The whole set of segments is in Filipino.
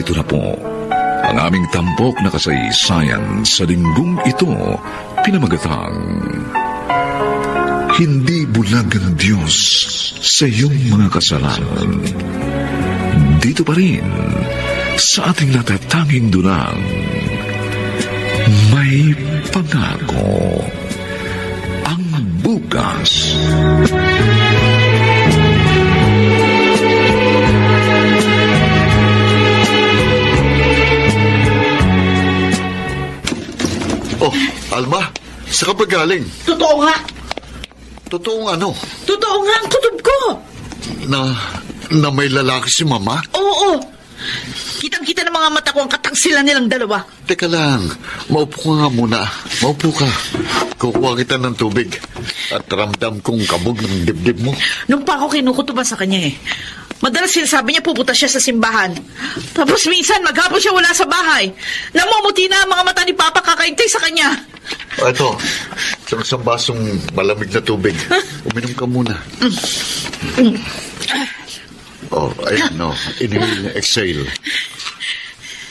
narito na po ang aming tampok na kasaysayan sa linggong ito, pinamagatang Hindi Bulag ang Diyos sa iyong mga kasalanan. Dito pa rin sa ating natatanging dunang May Pangako ang Bukas. Oh, Alma, saan ka ba galing? Totoo nga. Totoong ano? Totoo nga ang kutob ko. Na may lalaki si Mama? Oo. Kitang-kita ng mga mata ko ang katangsilan nilang dalawa. Teka lang, maupo ka nga muna. Maupo ka. Kukuha kita ng tubig. At ramdam kong kabog ng dibdib mo. Nung pa ako kinukutuban sa kanya madalas sinasabi niya pupunta siya sa simbahan. Tapos minsan maghapon siya wala sa bahay. Namumuti na ang mga mata ni Papa kakaintay sa kanya. Ito, isang basong malamig na tubig. Uminom ka muna. Oh, ayun, no. Inhale, exhale.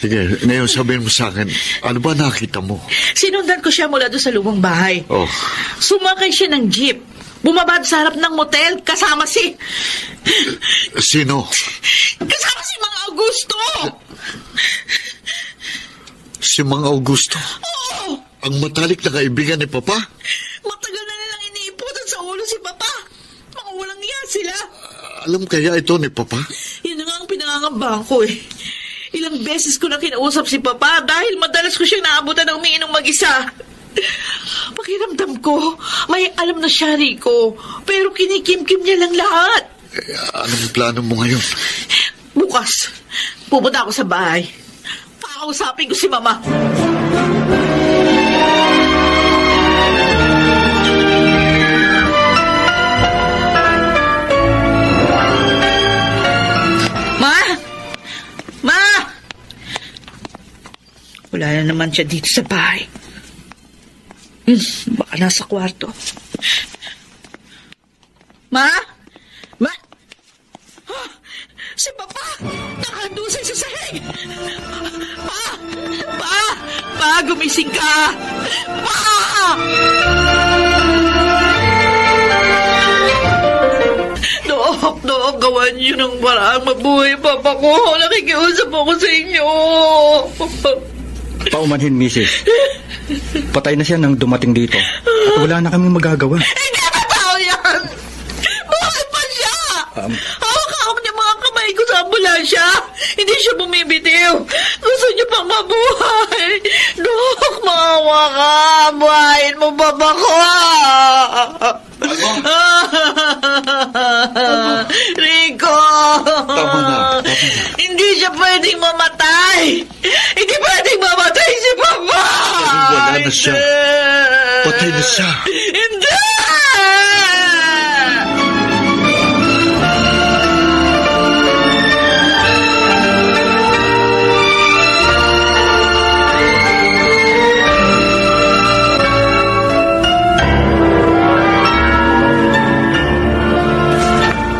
Sige, ngayon sabihin mo sa akin, ano ba nakita mo? Sinundan ko siya mula doon sa lumang bahay. Oh. Sumakay siya ng jeep. Bumaba sa harap ng motel, kasama si... Sino? Kasama si Mang Augusto! Si Mang Augusto? Oo! Ang matalik na kaibigan ni Papa? Matagal na nilang iniiputan sa ulo si Papa. Mga walang iya sila. Alam kaya ito ni Papa? Yun na nga ang pinangangambahan ko Ilang beses ko na kinausap si Papa dahil madalas ko siyang naabutan na umiinom mag-isa. Pakiramdam ko, may alam na siya, Rico. Pero kinikim-kim niya lang lahat. Anong plano mo ngayon? Bukas, pupunta ako sa bahay. Pakausapin ko si Mama. Ma! Wala na naman siya dito sa bahay. Baka nasa kwarto. Ma? Si Papa! Nakandusay sa sahig! Pa! Gumising ka! Pa! Dook, gawan niyo ng parang mabuhay, Papa ko. Nakikiusap ako sa inyo. Paumanhin, Mrs. Patay na siya nang dumating dito. At wala na kaming magagawa. Hindi ba tao yan? Bakit pa siya? Hawak-hawak niya mga kamay ko sa ambulansya. Hindi siya bumibitiw. Gusto niya pang mabuhay. Dok, maawa ka. Buhayin mo, Papa ko. Rico! Tama na. Hindi siya pwedeng mamatay. Hindi pwedeng mamatay si Papa. Wala na siya. Patay na siya. Hindi!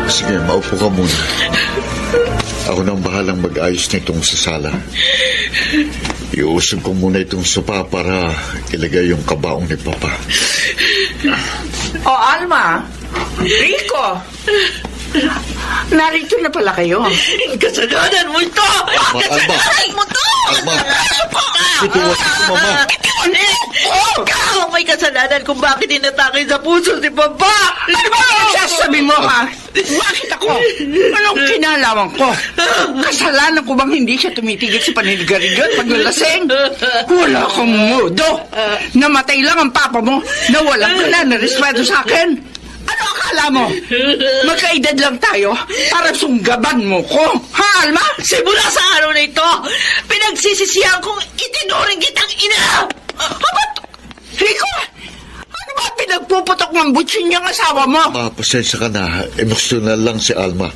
Sige, maupo ka muna. Ako nang bahalang mag-ayos nitong sa sala. Iusog ko muna itong sopa para ilagay yung kabaong ni Papa. Alma! Rico! Narito na pala kayo. Kasalanan mo ito! Alma! Kasalanan mo ito! Alma! Situwasin ko, Mama. Ikaw may kasalanan kung bakit inatake sa puso si Papa! Ano ba sasabi mo, ha? Bakit ako? Anong kinalaman ko? Kasalanan ko bang hindi siya tumitigil sa paninigarilyo at paglalasing? Wala kang mudo. Namatay lang ang papa mo na walang wala na respeto sa akin. Ano akala mo? Magkaedad lang tayo para sunggaban mo ko. Ha, Alma? Simula sa araw na ito, pinagsisisihan kong itinuring kitang ina! Ba't? Rico, ano ba pinagpuputok ng butsin niyang asawa mo? Pasensya ka na. Emosyonal lang si Alma.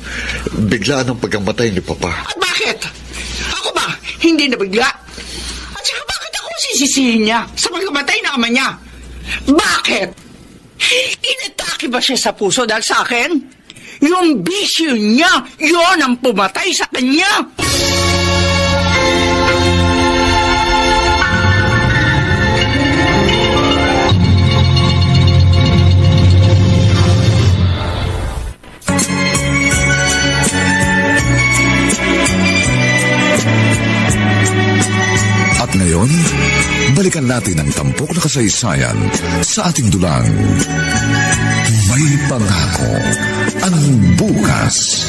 Biglaan ang pagkamatay ni Papa. At bakit? Ako ba? Hindi na bigla? At saka bakit ako sisisihin niya sa pagkamatay ng ama niya? Bakit? Inatake ba siya sa puso dahil sa akin? Yung bisyo niya, yun ang pumatay sa kanya. balikan natin ang tampok na kasaysayan sa ating dulang. May pangako ang bukas.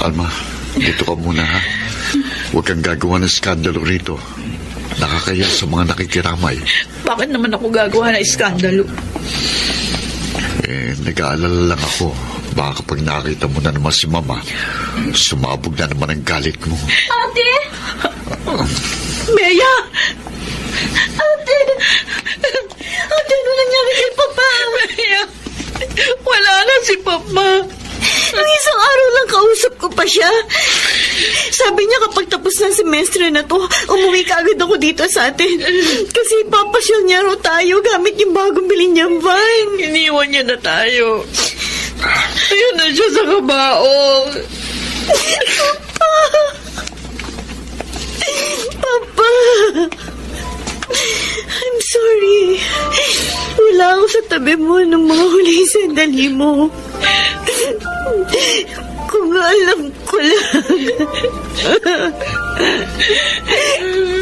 Alma, dito ka muna, ha? Huwag kang gagawa ng skandalo rito. Nakakaya sa mga nakikiramay. Bakit naman ako gagawa ng iskandalo? Nag-aalala lang ako. Baka kapag nakita mo na naman si Mama, sumabog na naman ang galit mo. Ate! Bea! Ate! Ate, ano nangyari kay Papa? Bea! Wala na si Papa. Nung isang araw lang kausap ko pa siya. Sabi niya kapag tapos na semestre na to, umuwi ka agad ako dito sa atin. Kasi papasyal niya raw tayo gamit yung bagong bilhin niyang van. Iniwan niya na tayo. Ayun na siya sa kabaong. Papa. I'm sorry. Wala ako sa tabi mo nung mga huling sandali mo. Kung alam ko lang.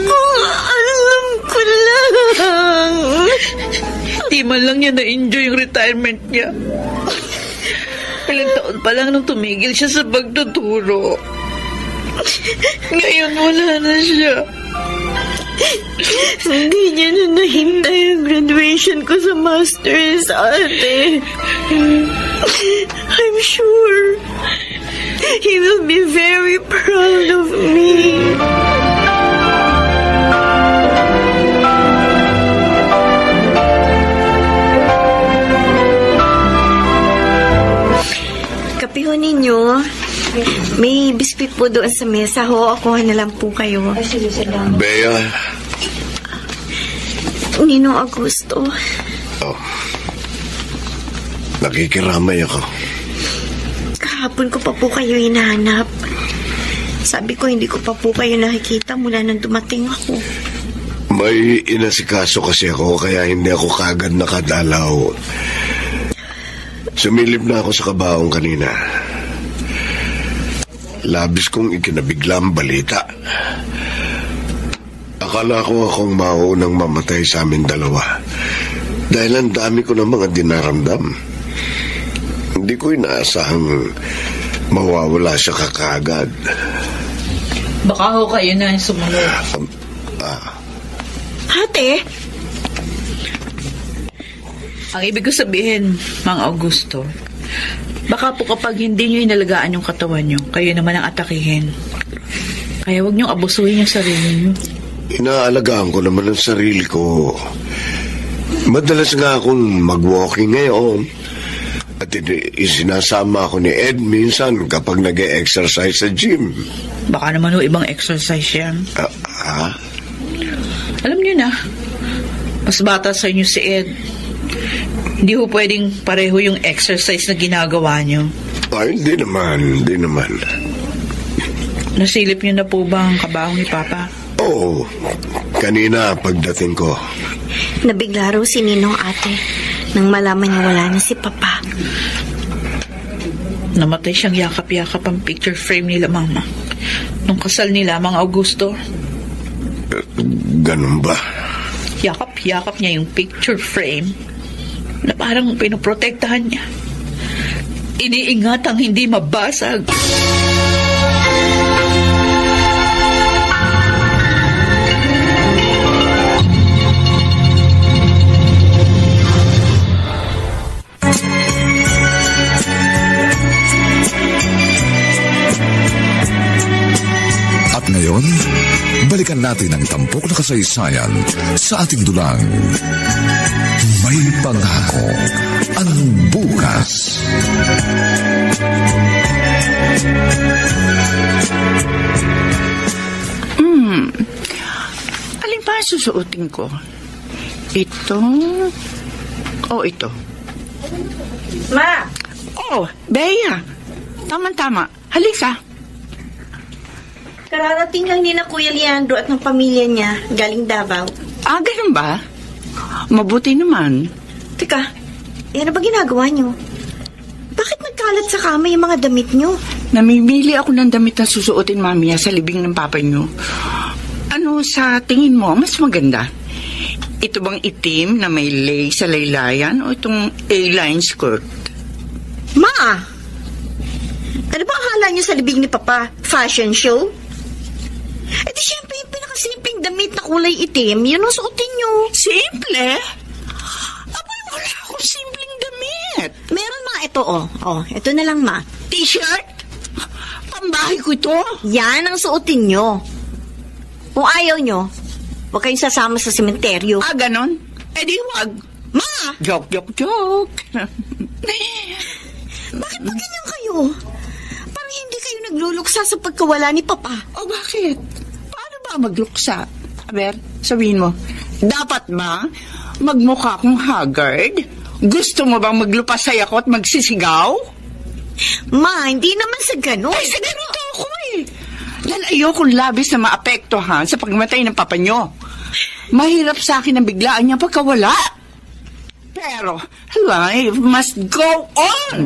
Kung alam ko lang. Di man lang niya na-enjoy yung retirement niya. Ilang taon pa lang nung tumigil siya sa pagtuturo. Ngayon wala na siya. Hindi niya na nahintay ang graduation ko sa master's, ate. I'm sure he will be very proud of me. Kape ho ninyo. May biskuit po doon sa mesa ho. Akuha na lang po kayo. Bea. Ninong Augusto. Oh. Nakikiramay ako. Kahapon ko pa po kayo hinahanap. Sabi ko hindi ko pa po kayo nakikita mula nang dumating ako. May inasikaso kasi ako kaya hindi ako kagad nakadalaw. Sumilip na ako sa kabaong kanina. Labis kong ikinabigla ang balita. Akala ko akong maunang mamatay sa amin dalawa. Dahil ang dami ko ng mga dinaramdam. Hindi ko inaasahang mawawala siya kakagad. Baka ho kayo na sumunod. Ate? Ang ibig ko sabihin, Mang Augusto, baka po kapag hindi nyo inalagaan yung katawan nyo, kayo naman ang atakihin. Kaya huwag nyo abusuhin yung sarili nyo. Inaalagaan ko naman ang sarili ko. Madalas nga akong mag-walking ngayon. At isinasama ako ni Ed minsan kapag nag-e-exercise sa gym. Baka naman ho ibang exercise yan. Alam nyo na, mas bata sa inyo si Ed. Hindi ho pwedeng pareho yung exercise na ginagawa nyo. Ay, hindi naman. Nasilip nyo na po ba ang kabaong ni Papa? Oo, kanina pagdating ko. Nabigla raw si Ninong ate nang malaman niya wala na si Papa. Namatay siyang yakap-yakap ang picture frame nila, Mama. Nung kasal nila, Mang Augusto. Ganun ba? Yakap-yakap niya yung picture frame na parang pinoprotektahan niya. Iniingat ang hindi mabasag. At ngayon, balikan natin ang tampok na kasaysayan sa ating dulang. May pangako ang bukas. Alin pa susuotin ko? Ito? O ito? Ma! Oh, Bea. Tama-tama. Halika. Kararating lang ni na Kuya Leandro at ng pamilya niya galing Davao. Ganun ba? Mabuti naman. Teka, ano ba ginagawa niyo? Bakit nagkalat sa kama yung mga damit niyo? Namimili ako ng damit na susuotin mamaya sa libing ng papa niyo. Ano sa tingin mo mas maganda? Ito bang itim na may lace sa laylayan o itong A-line skirt? Ma! Ano ba ang hala niyo sa libing ni Papa? Fashion show? Eh di syempre yung pinakasimpleng damit na kulay itim, yun ang suotin niyo. Simple? Abay, wala akong simpleng damit. Meron ma ito, oh. Oh, ito na lang ma. T-shirt? Pambahay ko ito? Yan ang suotin niyo. Kung ayaw niyo, huwag kayong sasama sa sementeryo. Ah, ganon? Eh di wag. Ma! Joke. Bakit ba ganyan kayo? Parang hindi kayo nagluluksa sa pagkawala ni Papa. O bakit? Paano ba magluksa? Aber, sabihin mo, dapat ba magmukha akong haggard? Gusto mo bang maglupasay ako at magsisigaw? Ma, hindi naman sa ganun. Ay, sa ganito ako eh. Dahil ayokong labis na maapektuhan sa pagmatay ng papa nyo. Mahirap sa akin ang biglaan niya pagkawala. Pero, life must go on.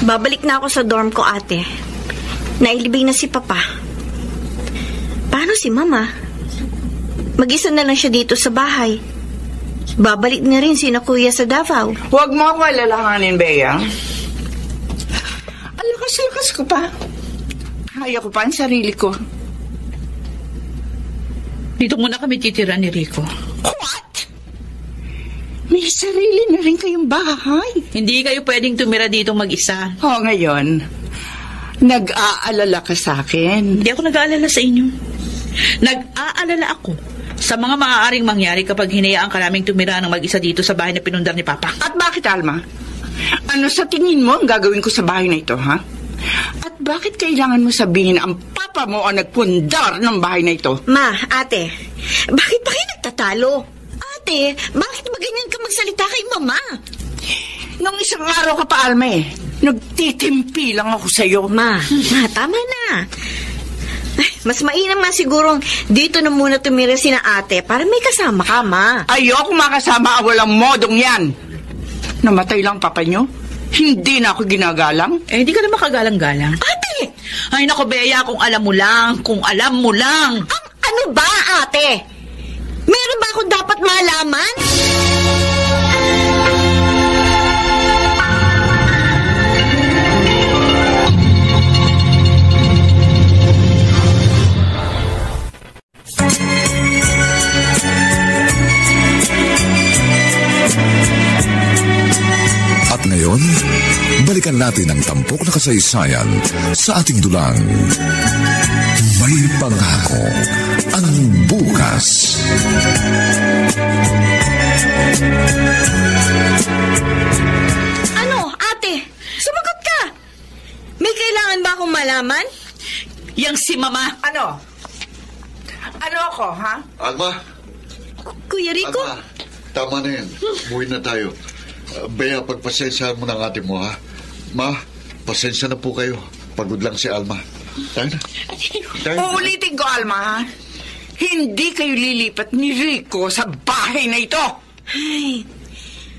Babalik na ako sa dorm ko, ate. Nailibing na si Papa. Paano si Mama? Mag-isa na lang siya dito sa bahay. Babalik na rin sina Kuya sa Davao. Huwag mo ako alalahanin, Bea. Ang lakas-lakas ko pa. Kaya ko pa ang sarili ko. Dito muna kami titira ni Rico. What? May sarili na rin kayong bahay. Hindi kayo pwedeng tumira dito mag-isa. O, ngayon, nag-aalala ka sa akin. Hindi ako nag-aalala sa inyo. Nag-aalala ako sa mga maaaring mangyari kapag hinayaan ka naming tumira ng mag-isa dito sa bahay na pinundar ni Papa. At bakit, Alma? Ano sa tingin mo ang gagawin ko sa bahay na ito, ha? At bakit kailangan mo sabihin ang papa mo ang nagpundar ng bahay na ito? Ma, ate, bakit ba kayo nagtatalo? Ate, bakit ba ganyan ka magsalita kay Mama? Nung isang araw ka pa, Alma, nagtitimpi lang ako sa'yo. Ma, tama na. Ay, mas mainam nga sigurong dito na muna tumira sina ate para may kasama ka, Ma. Ayoko makasama ang walang modong yan. Namatay lang papa nyo? Hindi na ako ginagalang? Eh, hindi ka na makagalang-galang. Ate! Ay, naku, Bea, kung alam mo lang. Ano ba, ate? Meron ba akong dapat malaman? At ngayon, balikan natin ang tampok na kasaysayan sa ating dulang. May pangako ang bukas. Ano, ate? Sumagot ka! May kailangan ba akong malaman? Yang si Mama. Ano? Ano ako, ha? Alma, Kuya Rico? Alma, tama na yan. Umuwi na tayo. Bea, pagpasensyahan mo ng ate mo, ha? Ma, pasensya na po kayo. Pagod lang si Alma. Tayo na. Uulitin ko, Alma, ha? Hindi kayo lilipat ni Rico sa bahay na ito. Ay,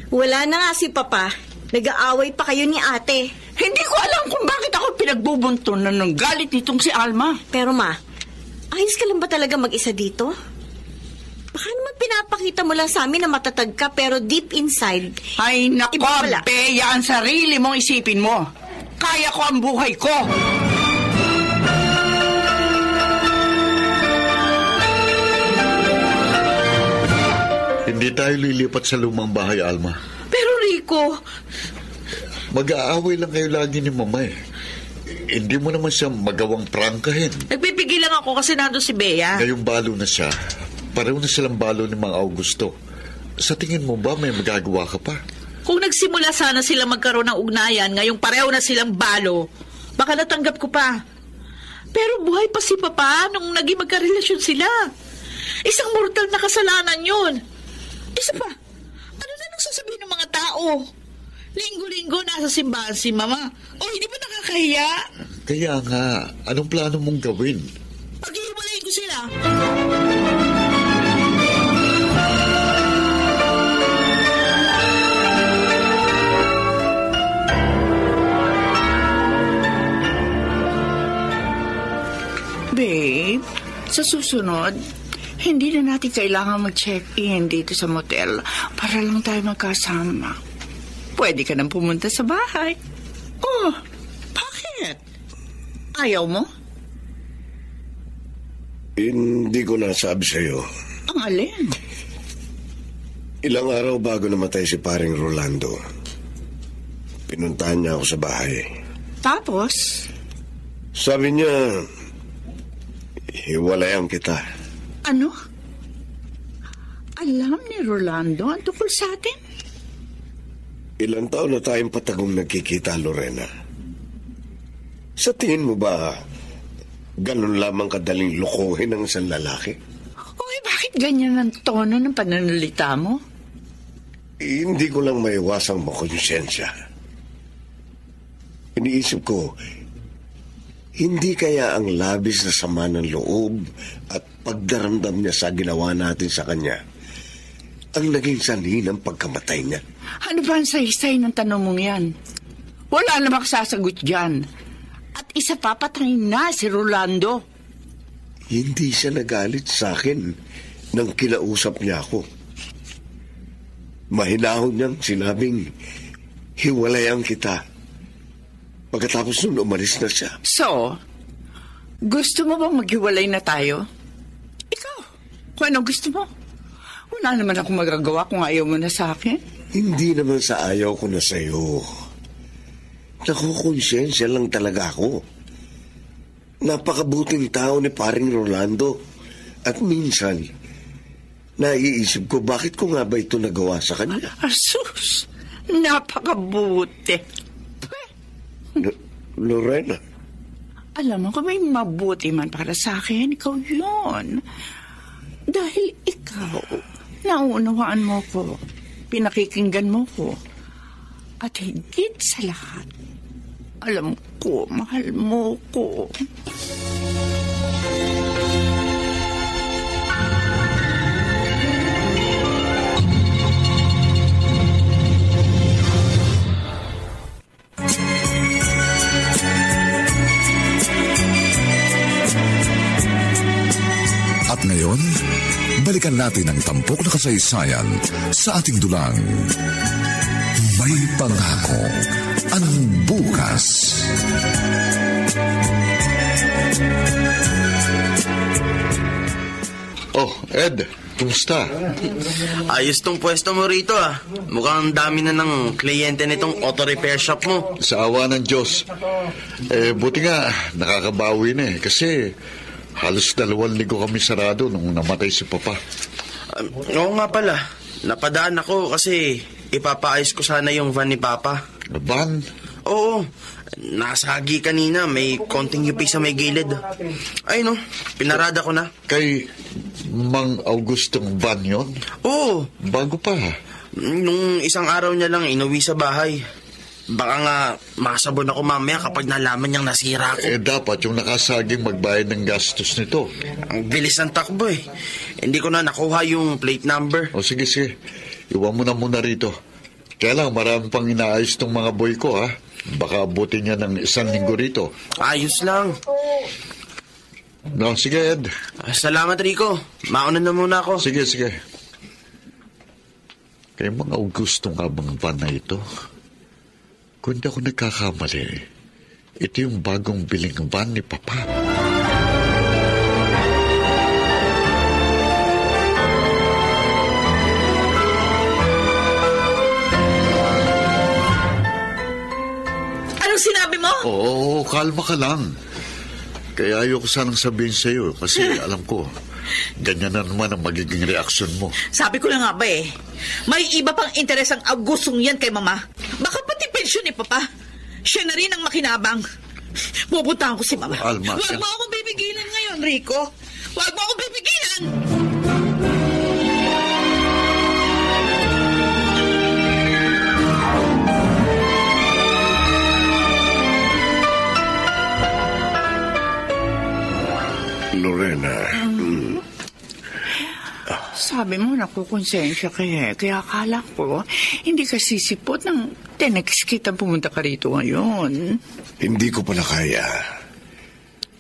wala na nga si Papa. Nag-aaway pa kayo ni ate. Hindi ko alam kung bakit ako pinagbubuntunan ng galit nitong si Alma. Pero Ma, ayos ka lang ba talaga mag-isa dito? Baka naman pinapakita mo lang sa amin na matatag ka pero deep inside, Ay, nako, iba pala. Bea, ang sarili mong isipin mo. Kaya ko ang buhay ko. Hindi tayo lilipat sa lumang bahay, Alma. Pero Rico, Mag-aaway lang kayo lagi ni Mama eh. Hindi mo naman siya magawang prangkahin. nagpipigil lang ako kasi nandun si Bea. Ngayong balo na siya, pareho na silang balo ni Mang Augusto. Sa tingin mo ba may magagawa ka pa? Kung nagsimula sana sila magkaroon ng ugnayan, ngayong pareho na silang balo, baka natanggap ko pa. Pero buhay pa si Papa nung naging magkarelasyon sila. Isang mortal na kasalanan yun. Isa pa, ano na nang sasabihin ng mga tao? Linggo-linggo nasa simbahan si Mama. O hindi ba nakakahiya? Kaya nga, anong plano mong gawin? Pag-iwalayin ko sila. Sa susunod, hindi na natin kailangan mag-check-in dito sa motel para lang tayo magkasama. Pwede ka nang pumunta sa bahay. Oh, bakit? Ayaw mo? Hindi ko nasabi sa'yo. Ang alin? Ilang araw bago namatay si paring Rolando, pinuntahan niya ako sa bahay. Tapos? Sabi niya, hiwalayan kita. Ano? Alam ni Rolando ang tungkol sa atin? Ilang taon na tayong patagong nagkikita, Lorena. Sa tingin mo ba, ganun lamang kadaling lukuhin ng isang lalaki? Uy, bakit ganyan ang tono ng pananalita mo? Hindi ko lang maiwasang makonsensya. Iniisip ko, hindi kaya ang labis na sama ng loob at pagdaramdam niya sa ginawa natin sa kanya ang naging sanhi ng pagkamatay niya? Ano ba ang saysay ng tanong mong yan? Wala na maksasagot dyan. At isa papatayin na si Rolando. Hindi siya nagalit sa akin nang kinausap niya ako. Mahinahon niyang sinabing, hiwalayan kita. Pagkatapos nun, umalis na siya. So, gusto mo bang maghiwalay na tayo? Ikaw, kung anong gusto mo. Wala naman akong magagawa kung ayaw mo na sa akin. Hindi naman sa ayaw ko na sa'yo. Nakukonsensya lang talaga ako. Napakabuting tao ni paring Rolando. At minsan, naiisip ko bakit ko nga ba ito nagawa sa kanya. Asus, napakabuti. Lorena. Alam mo, kung may mabuti man para sa akin, ikaw yun. Dahil ikaw, naunawaan mo ko, pinakikinggan mo ko, at higit sa lahat, alam ko, mahal mo ko. At ngayon, balikan natin ang tampok na kasaysayan sa ating dulang. May pangako ang bukas. Oh, Ed, kumusta? Ayos tong pwesto mo rito ah. Mukhang dami na ng kliyente nitong auto repair shop mo. Sa awa ng Diyos. Buti nga, nakakabawi na eh. Kasi halos 2 linggo kami sarado nung namatay si Papa. Oo nga pala. Napadaan ako kasi ipapaayos ko sana yung van ni Papa. Van? Oo. Nasagi kanina. May konting yupi sa may gilid. Ay no, pinarada ko na. Kay Mang Augustong van yon? Oo. Bago pa. Nung isang araw niya lang inuwi sa bahay. Baka nga masabon ako mamaya kapag nalaman niyang nasira ako. Dapat yung nakasaging magbayad ng gastos nito. Ang bilis ng takbo eh. Hindi ko na nakuha yung plate number. O sige. Iwan mo na muna rito. Kaya lang, marami pang inaayos tong mga boy ko, ha? Baka abutin niya ng 1 linggo rito. Ayos lang. No, sige, Ed. Salamat, Rico. Mauna na muna ako. Sige. Kay Mang Augusto nga bang van na ito? Kung hindi ako nagkakamali, ito yung bagong biling van ni Papa. Anong sinabi mo? Oo, kalma ka lang. Kaya ayoko sanang sabihin sa'yo kasi alam ko, ganyan na naman ang magiging reaksyon mo. Sabi ko na nga ba eh, may iba pang interes ang Augustong yan kay Mama. Baka pati pensyon ni Papa. Siya na rin ang makinabang. Pupuntahan ko si Mama. Alma, Huwag mo akong bibigilan ngayon, Rico. Huwag mo akong bibigilan! Lorena. Sabi mo, nakukonsensya ka eh. Kaya akala ko, hindi ka sisipot ng tenex kita pumunta ka rito ngayon. Hindi ko pala kaya.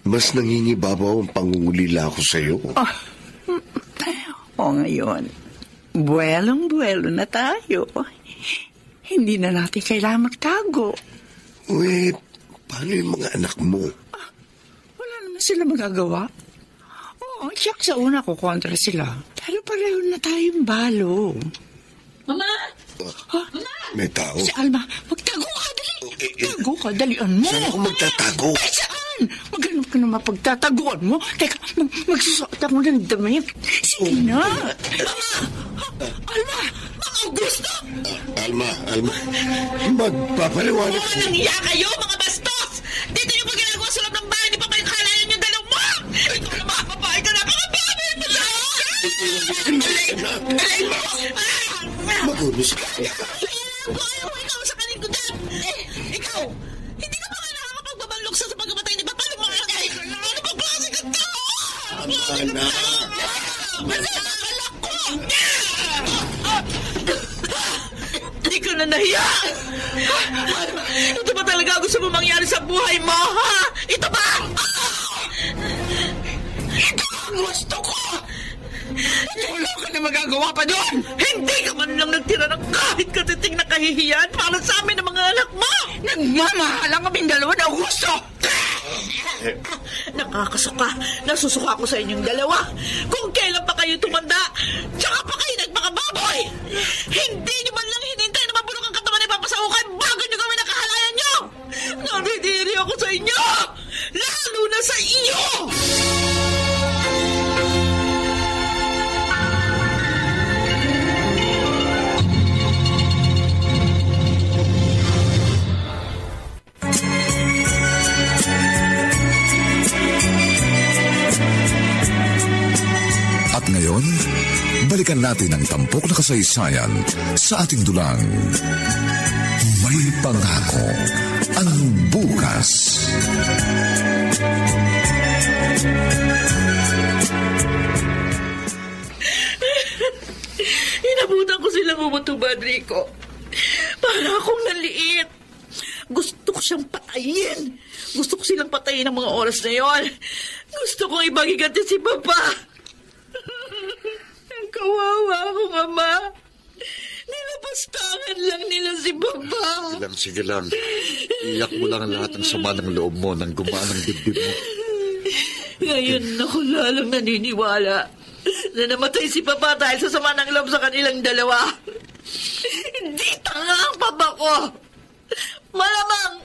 mas nangingibabaw ang pangungulila ko sa'yo. O ngayon, buwelong-buwelo na tayo. Hindi na natin kailangan magtago. Paano yung mga anak mo? Wala naman sila magagawa. Oo, siyak sa una ko kontra sila. Pero pareho na tayong balo. Mama! May tao. Si Alma, magtago ka, dali. Magtago ka, dalian mo. Saan ako magtatago? Saan? Maghanap ka naman pagtataguan mo. Teka, magsusuot ako ng damit. Sige na. Alma! Mga Augusto! Alma. Magpapaliwanag Mga nanghiya kayo, mga bastos! Dito yung pag-ginagawa sa loob ng bahay ni Papa yung kahalayan yung dalaw mo! Ikaw na mga babae ka na, mga babae mo na! Alay mo! Magulos ka. Ayaw mo ikaw sa kanin ko dyan! Ikaw! Hindi ka ba nga nakakapagbabalok sa pagkamatay ni Papa ng mga kay? Ano ba klase ka to? Masalakalak ko! Hindi ka na nahiya! Ito ba talaga gusto mo mangyari sa buhay mo, ha? Ito ba? Ito ang gusto ko! Wala ka na magagawa pa doon! Hindi ka man lang nagtira ng kahit katiting na kahihiyan para sa amin ng mga anak mo! Nagmamahalang kaming dalawa na Augusto! Nakakasuka. Nasusuka ko sa inyong dalawa. Kung kailan pa kayo tumanda, tsaka pa kayo nagpakababoy! Hindi nyo man lang hinintay na mabulok ang katawan ni Papa sa ukay bago nyo gawin ang kahalayan nyo! Nadidiri ako sa inyo! Lalo na sa iyo! At ngayon, balikan natin ang tampok na kasaysayan sa ating dulang. May pangako ang bukas. Inabutan ko silang umutubad, Rico. Para akong naliit. Gusto ko siyang patayin. Gusto ko silang patayin ng mga oras na yon. Gusto kong ibagiganti si Papa. Ang kawawa akong ama. Nilapastangan lang nila si Papa. Sige lang. Iyak mo lang ang lahat ng sama ng loob mo nang gumaan ang dibdib mo. Ngayon ako lalang naniniwala na namatay si Papa dahil sa sama ng loob sa kanilang dalawa. Hindi tanga ang Papa ko. Malamang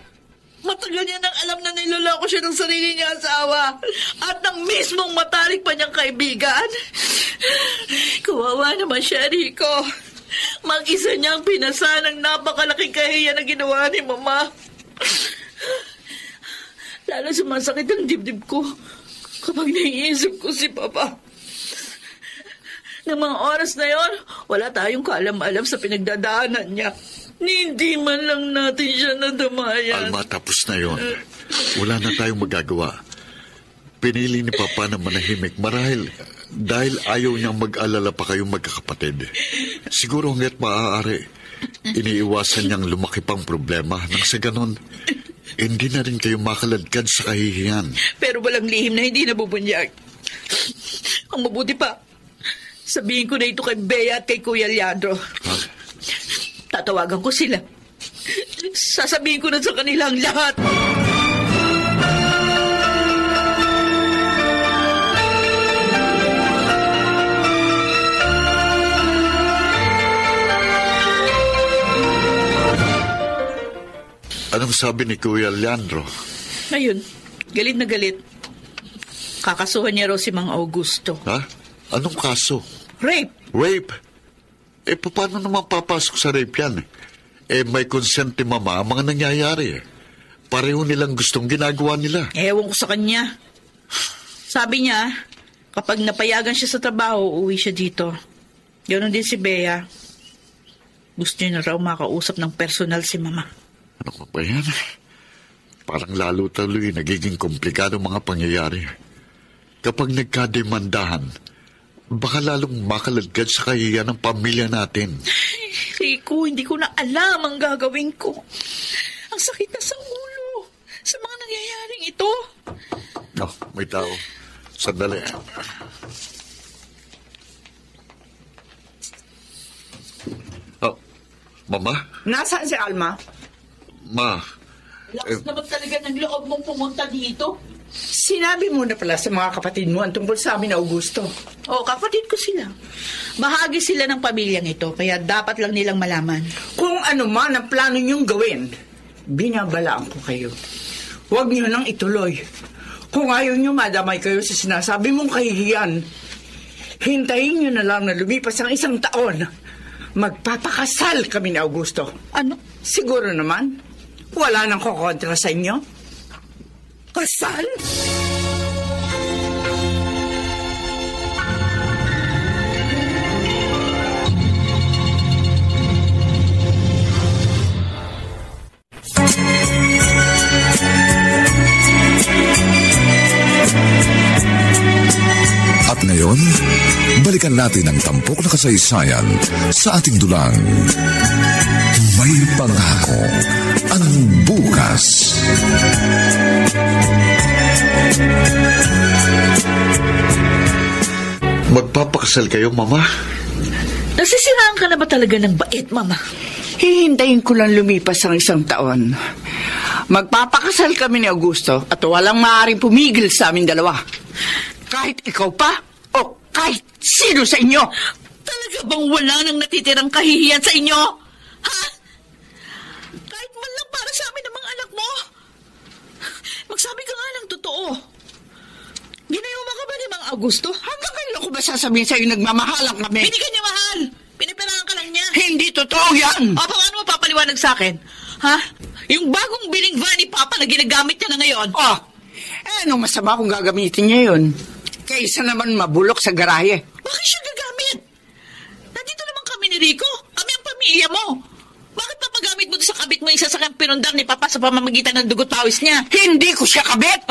matagal niya nang alam na niloloko siya ng sarili niya asawa at ng mismong matalik pa niyang kaibigan. Kawawa naman siya, Rico. Mag-isa niyang pinasa ng napakalaking kahiya na ginawa ni Mama. Lalo sumasakit ang dibdib ko kapag naiisip ko si Papa. Ng mga oras na yon, wala tayong kaalam-alam sa pinagdadaanan niya. Hindi man lang natin siya nadamayan. Alma, tapos na yon. Wala na tayong magagawa. Pinili ni Papa na manahimik marahil dahil ayaw niyang mag-alala pa kayong magkakapatid. Siguro hanggat maaari, iniiwasan niyang lumaki pang problema nang sa ganon, hindi na rin kayo makaladkad sa kahihiyan. Pero walang lihim na hindi nabubunyag. Ang mabuti pa, sabihin ko na ito kay Bea at kay Kuya Leandro. Ha? Tatawagan ko sila. Sasabihin ko na sa kanilang lahat. Anong sabi ni Kuya Leandro? Ngayon, galit na galit. Kakasuhan niya raw si Mang Augusto. Ha? Anong kaso? Rape! Rape? Paano naman papasok sa rape yan? May consent ni Mama ang mga nangyayari. Pareho nilang gustong ginagawa nila. Ewan ko sa kanya. Sabi niya, kapag napayagan siya sa trabaho, uuwi siya dito. Ganoon din si Bea. Gusto niya na raw makausap ng personal si Mama. Ano ka ba yan? Parang lalo tuloy nagiging komplikado mga pangyayari. Kapag nagkademandahan, baka lalong makaladkad sa kahihiyan ng pamilya natin. Rico, hindi ko na alam ang gagawin ko. Ang sakit na sa ulo sa mga nangyayaring ito. Oh, May tao. Sandali. Oh, Mama? Nasaan si Alma? Ma, Lakas naman talaga ng loob mong pumunta dito. Sinabi mo na pala sa mga kapatid mo ang tungkol sa amin na Augusto. O, kapatid ko sila. Bahagi sila ng pamilyang ito, kaya dapat lang nilang malaman. Kung ano man ang plano niyong gawin, binabalaan ko kayo. Huwag niyo nang ituloy. Kung ayaw niyo madamay kayo sa sinasabi mong kahihiyan, hintayin niyo na lang na lumipas ang 1 taon. Magpapakasal kami ni Augusto. Ano? Siguro naman, wala nang kukontra sa inyo. Kasal? At ngayon, balikan natin ang tampok na kasaysayan sa ating dulang. May pangako ang bukas. magpapakasal kayo, Mama? Nasisiraan ka na ba talaga ng bait, Mama? Hihintayin ko lang lumipas ang 1 taon. Magpapakasal kami ni Augusto at walang maaaring pumigil sa amin dalawa. Kahit ikaw pa o kahit sino sa inyo. Talaga bang wala nang natitirang kahihiyan sa inyo? Ha? Kahit man lang para sa amin ng mga anak mo? Magsabi ka nga ng totoo. Ginayuma ka ba ni Mang Augusto? Hanggang kailan ko ba sasabihin sa'yo nagmamahalan kami? Hindi ka niya mahal. Pinipirahan ka lang niya. Hindi totoo yan! O, paano mo papaliwanag sa akin? Ha? Yung bagong biling van ni Papa na ginagamit niya na ngayon. Oh, anong masama kung gagamitin niya yun? Kaysa naman mabulok sa garahe. Bakit siya gagamit? Nandito naman kami ni Rico. Kami ang pamilya mo. Bakit papagamit mo sa kabit mo yung sasakang pinundar ni Papa sa pamamagitan ng dugot pawis niya? Hindi ko siya kabit!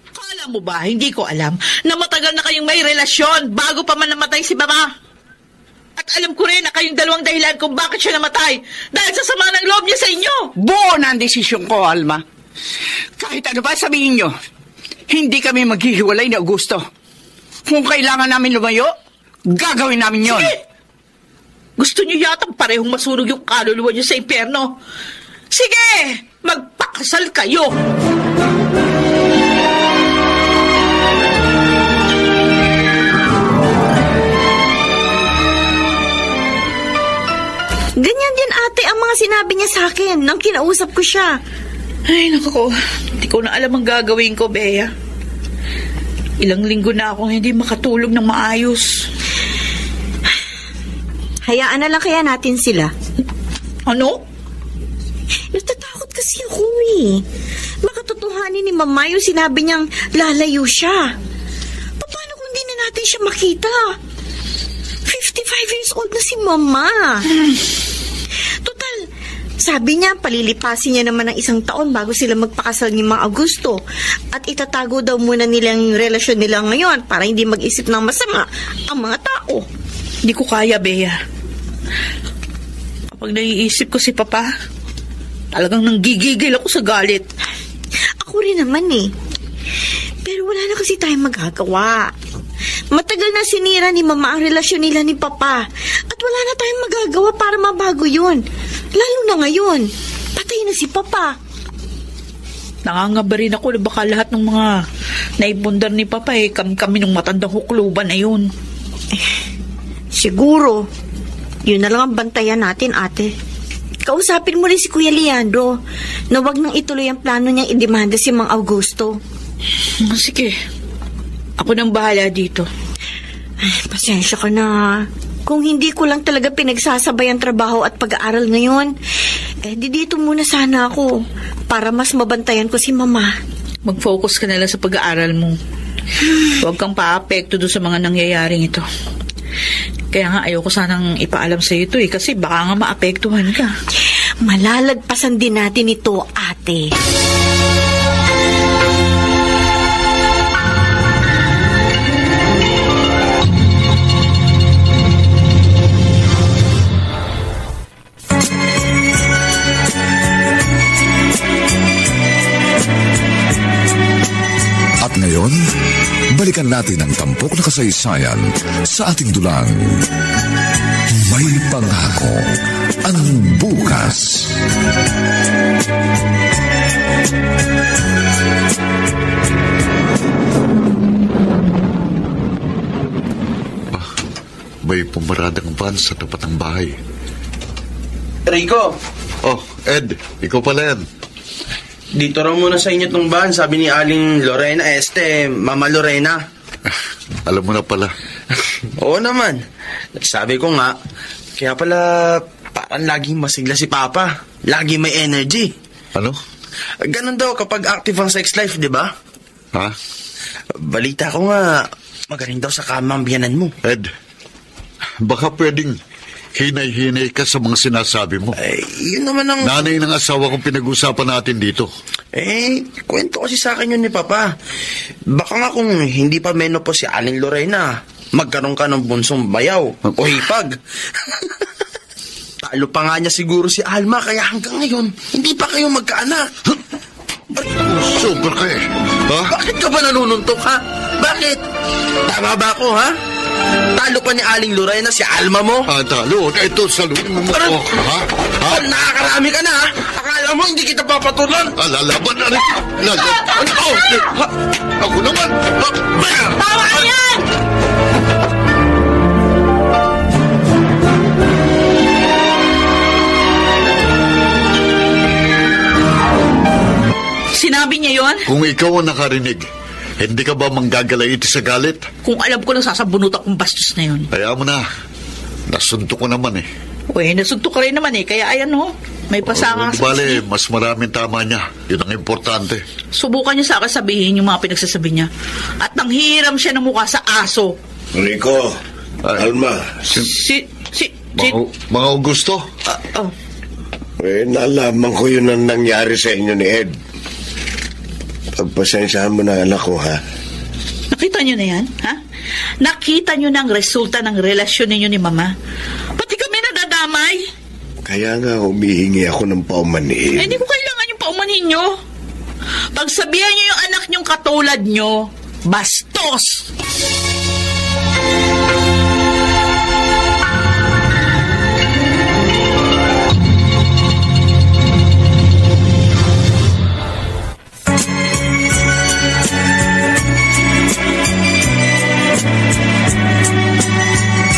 Kala mo ba, hindi ko alam, na matagal na kayong may relasyon bago pa man namatay si Mama. At alam ko rin na kayong dalawang dahilan kung bakit siya namatay. Dahil sa sama ng loob niya sa inyo. Buo na ang desisyon ko, Alma. Kahit ano ba sabihin niyo, hindi kami maghihiwalay ni Augusto. Kung kailangan namin lumayo, gagawin namin yon. Sige! Gusto niyo yatang parehong masunog yung kaluluwa niyo sa impyerno. Sige! Magpakasal kayo! Ganyan din ate ang mga sinabi niya sa akin nang kinausap ko siya. Ay, naku, hindi ko na alam ang gagawin ko, Bea. Ilang linggo na akong hindi makatulog ng maayos. Hayaan na lang kaya natin sila. Ano? Natatakot kasi ako eh. Makatotohanin ni Mama yung sinabi niyang lalayo siya. Paano kung hindi na natin siya makita? 55 years old na si Mama. Total, sabi niya, palilipasin niya naman ng 1 taon bago sila magpakasal ni Mang Augusto. At itatago daw muna nilang relasyon nila ngayon para hindi mag-isip ng masama ang mga tao. Hindi ko kaya, Bea. Kapag naiisip ko si Papa, talagang nanggigigil ako sa galit. Ako rin naman eh. Pero wala na kasi tayong magagawa. Matagal na sinira ni Mama ang relasyon nila ni Papa. At wala na tayong magagawa para mabago yun. Lalo na ngayon. Patay na si Papa. Nangangamba rin ako na baka lahat ng mga naibundar ni Papa kami nung matandang hukluban na yun. Siguro. Yun na lang ang bantayan natin, ate. Kausapin mo rin si Kuya Leandro na wag nang ituloy ang plano niyang idemanda si Mang Augusto. Sige. Ako nang bahala dito. Ay, pasensya ka na. Kung hindi ko lang talaga pinagsasabay ang trabaho at pag-aaral ngayon, dito muna sana ako para mas mabantayan ko si Mama. Mag-focus ka na lang sa pag-aaral mo. Huwag kang paapekto doon sa mga nangyayaring ito. Kaya nga ayoko sanang ipaalam sa ito kasi baka nga maapektuhan ka. Malalagpasan din natin ito, ate. At ngayon, balikan natin ang tampok na kasaysayan sa ating dulang. May pangako ang bukas. May pumaradang van sa tapat ng bahay. Rico, Oh, Ed, ikaw pala yan. dito raw muna sa inyo tong van, sabi ni Aling Lorena, Mama Lorena. Alam mo na pala. Oo naman. Sabi ko nga, kaya pala parang laging masigla si Papa. Lagi may energy. Ano? Ganon daw kapag active ang sex life, di ba? Ha? Balita ko nga, magaling daw sa kama ang biyanan mo. Ed, baka pwedeng hinay-hinay ka sa mga sinasabi mo. Yun naman ang... Nanay ng asawa kong pinag-usapan natin dito. Kwento kasi sa akin yun ni Papa. Baka nga kung hindi pa menopause si Aling Lorena, magkaroon ka ng bunsong bayaw o hipag. Talo pa nga niya siguro si Alma, kaya hanggang ngayon, hindi pa kayo magkaanak. Sobra ka eh. Ha? Bakit ka ba nanununtok, ha? Bakit? Tama ba ako, ha? Talo pa ni Aling Lorena si Alma mo? Talo? Ito, saluhin mo Parang- mo. Ha? Ha? Nakakarami ka na, ha? Akala mo hindi kita papatulan? Lalaban na rin. Ako naman. Tama yan! Sinabi niya yon? Kung ikaw ang nakarinig, hindi ka ba manggagalaiti sa galit? Kung alam ko lang sasabunot akong bastos na yun. Kaya mo na. Nasunto ko naman eh. Uy, nasuntok ka rin naman eh. Kaya ayan ho, may pasanga Di bale, mas maraming tama niya. Yun ang importante. Subukan niya sa akin sabihin yung mga pinagsasabi niya. At nanghiram siya ng mukha sa aso. Rico, Alma, Mga Augusto? nalaman ko yun ang nangyari sa inyo ni Ed. Pagpasensyahan mo na anak ko, ha? Nakita niyo na yan, ha? Nakita niyo na ang resulta ng relasyon ninyo ni Mama. Pati kami nadadamay. Kaya nga humihingi ako ng paumanhin. Hindi ko kailangan yung paumanhin niyo. Pagsabihan niyo yung anak niyong katulad niyo, bastos!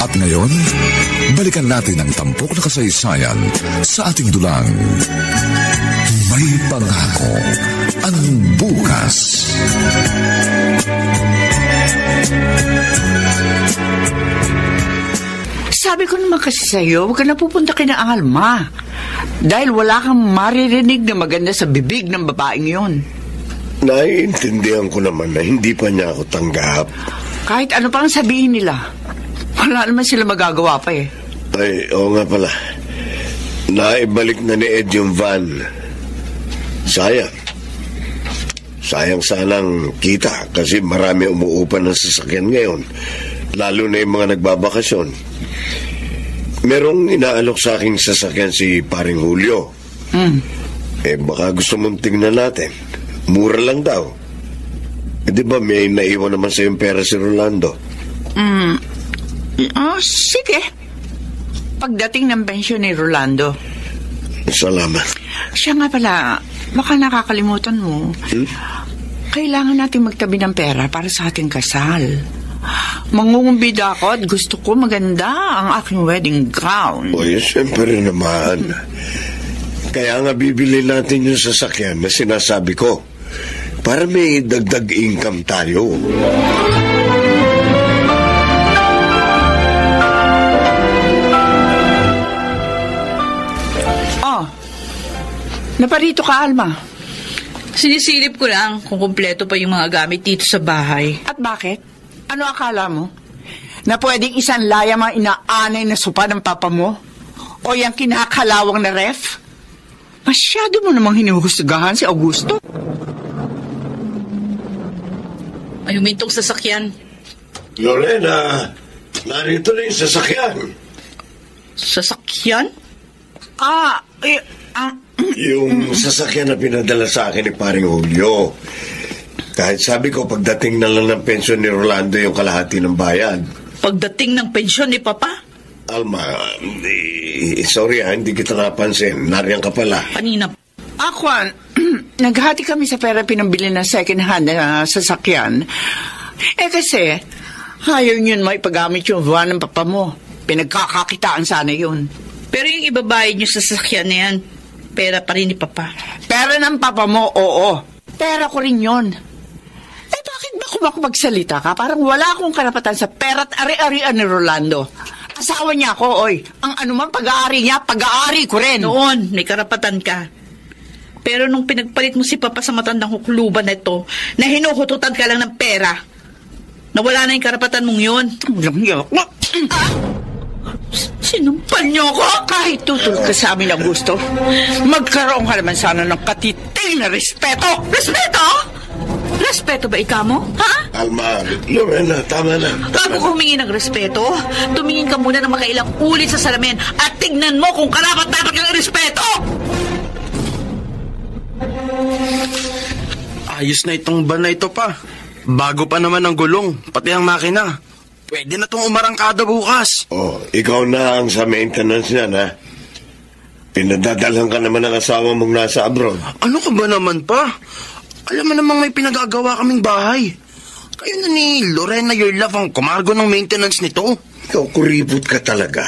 At ngayon, balikan natin ang tampok na kasaysayan sa ating dulang. May pangako ang bukas. Sabi ko naman kasi sa'yo, huwag ka na pupunta kina Alma. Dahil wala kang maririnig na maganda sa bibig ng babaeng yon. Naiintindihan ko naman na hindi pa niya ako tanggap. Kahit ano pang sabihin nila, wala naman sila magagawa pa eh. Ay, oo nga pala. Naibalik na ni Ed yung van. Sayang. Sayang sanang kita kasi marami umuupan ng sasakyan ngayon. Lalo na yung mga nagbabakasyon. Merong inaalok sa aking sasakyan si Paring Julio. Baka gusto mong tingnan natin. Mura lang daw. Di ba may naiwan naman sa yung pera si Rolando? Sige. Pagdating ng pensyon ni Rolando. Salamat. Siya nga pala, baka nakakalimutan mo. Kailangan natin magtabi ng pera para sa ating kasal. Mangungumbida ako at gusto ko maganda ang aking wedding gown. Oy, siyempre naman. Kaya nga bibili natin yung sasakyan na sinasabi ko para may dagdag income tayo. Naparito ka, Alma. Sinisilip ko lang kung kumpleto pa yung mga gamit dito sa bahay. At bakit? Ano akala mo? Na pwedeng isang laya mga inaanay na sopa ng papa mo? O yung kinakalawang na ref? Masyado mo namang hinuhusgahan si Augusto. Ay, humintong sasakyan. Lorena, narito na yung sasakyan. Sasakyan? Yung sasakyan na pinadala sa akin ni Paring Julio. Kahit sabi ko, pagdating na lang ng pensyon ni Rolando yung kalahati ng bayad. Pagdating ng pensyon ni Papa? Alma, sorry hindi kita napansin. Nariyan ka pala. Kanina. Akwan, naghati kami sa pera pinambili ng second hand na sasakyan. Kasi, ayaw yun maipagamit yung buwan ng Papa mo. Pinagkakakitaan sana yun. Pero yung ibabayad nyo sa sasakyan na yan, pera pa rin ni Papa. Pera ng Papa mo, oo. Pera ko rin yun. Bakit ba kumagsalita ka? Parang wala akong karapatan sa pera't ari-arian ni Rolando. Asawa niya ako, oy. Ang anuman pag-aari niya, pag-aari ko rin. Noon, may karapatan ka. Pero nung pinagpalit mo si Papa sa matandang hukluban na ito, na hinuhututan ka lang ng pera, nawala na yung karapatan mong yun. Sinumpal niyo ako? Kahit tutol ka sa amin, Augusto, magkaroon ka naman sana ng katiting na respeto. Respeto? Respeto ba ikaw mo? Ha? Alma, Lorena, tama na. Bago ka humingi ng respeto, tumingin ka muna ng makailang ulit sa salamin at tignan mo kung karapat-dapat kang respeto! Ayos na itong van na ito pa. Bago pa naman ang gulong, pati ang makina. Pwede na itong umarangkada bukas. Oh, ikaw na ang sa maintenance niyan, ha? Pinadadalhan ka naman ng asawa mong nasa abroad. Ano ka ba naman pa? Alam mo namang may pinagagawa kaming bahay. Kayo na ni Lorena Your Love ang kumargo ng maintenance nito. Ikaw, kuripot ka talaga.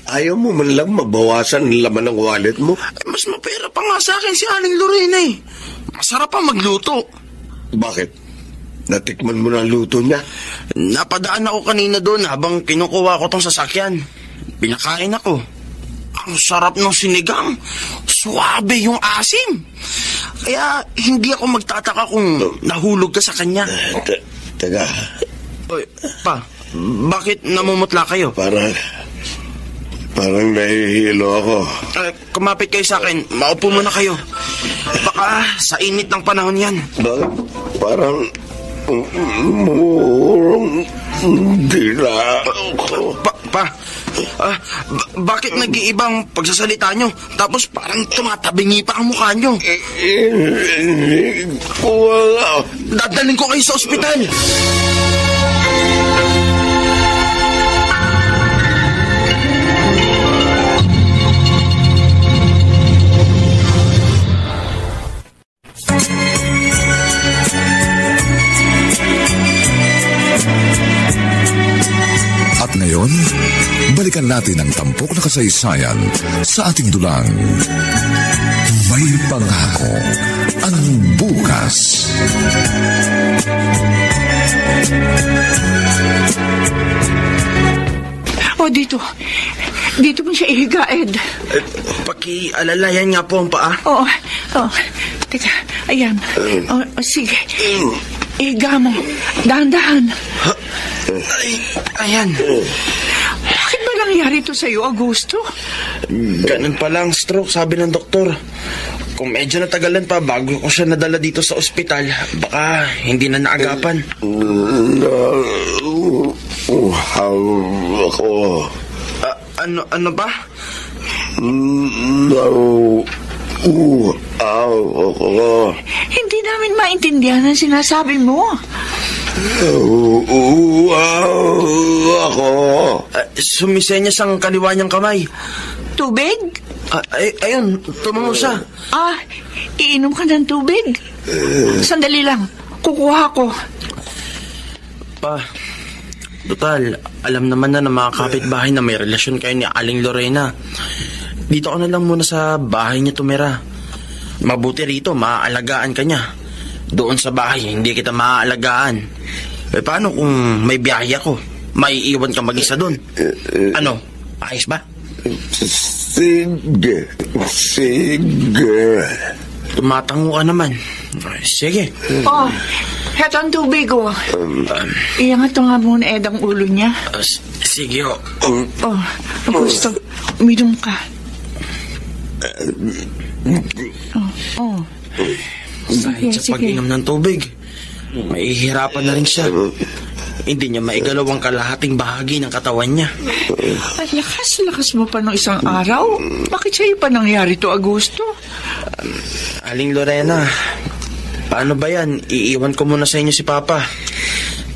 Ayaw mo man lang mabawasan ang laman ng wallet mo? Mas mapera pa nga sa akin si Aling Lorena eh. Masarap pa magluto. Bakit? Natikman mo na ang luto niya? Napadaan ako kanina doon habang kinukuha ko tong sasakyan. Pinakain ako. Ang sarap ng sinigang. Suwabe yung asim. Kaya hindi ako magtataka kung nahulog ka sa kanya. Teka. Oy, pa, bakit namumutla kayo? Parang nahihilo ako. Kumapit kayo sa akin. Maupo muna kayo. Baka sa init ng panahon yan. Parang murong dila ako. Bakit nag-iibang pagsasalita nyo? Tapos parang tumatabingi pa ang mukha nyo. Wala. Dadalhin ko kayo sa ospital. At ngayon, balikan natin ang tampok na kasaysayan sa ating dulang. May pangako ang bukas. O, dito. Dito mo siya ihiga, Ed. Pakialalayan nga po ang paa. Oo. Teka, ayan. Sige. Ihiga mo. Dahan-dahan. Ayan. Bakit ba nangyari ito sa'yo, Augusto? Ganun pala ang stroke, sabi ng doktor. Kung medyo natagalan pa bago ko siya nadala dito sa ospital, baka hindi na naagapan. Ako. Ano ba? Ako. Hindi namin maintindihan ang sinasabi mo. Ako. Sumisenyas ang kaliwa niyang kamay. Tubig? Ayun, tumango siya. Iinom ka ng tubig? Sandali lang. Kukuha ko. Pa, total, alam naman na ng mga kapitbahay na may relasyon kayo ni Aling Lorena. Dito ka na lang muna sa bahay niya tumira. Mabuti rito, maaalagaan ka niya. Doon sa bahay, hindi kita maaalagaan. Paano kung may biyahe ako? Maiiwan ka mag-isa doon? Ano, ayos ba? Sige. Tumatango ka naman. Sige. Heto ang tubig, Iyangat to nga muna, Ed, ang ulo niya. Sige, Augusto, uminom ka. Dahil sa pag-inom ng tubig, mahihirapan na rin siya. Hindi niya maigalaw ang kalahating bahagi ng katawan niya. At lakas mo pa ng isang araw? Bakit sa'yo pa nangyari to, Augusto? Aling Lorena, Paano ba yan? Iiwan ko muna sa inyo si Papa.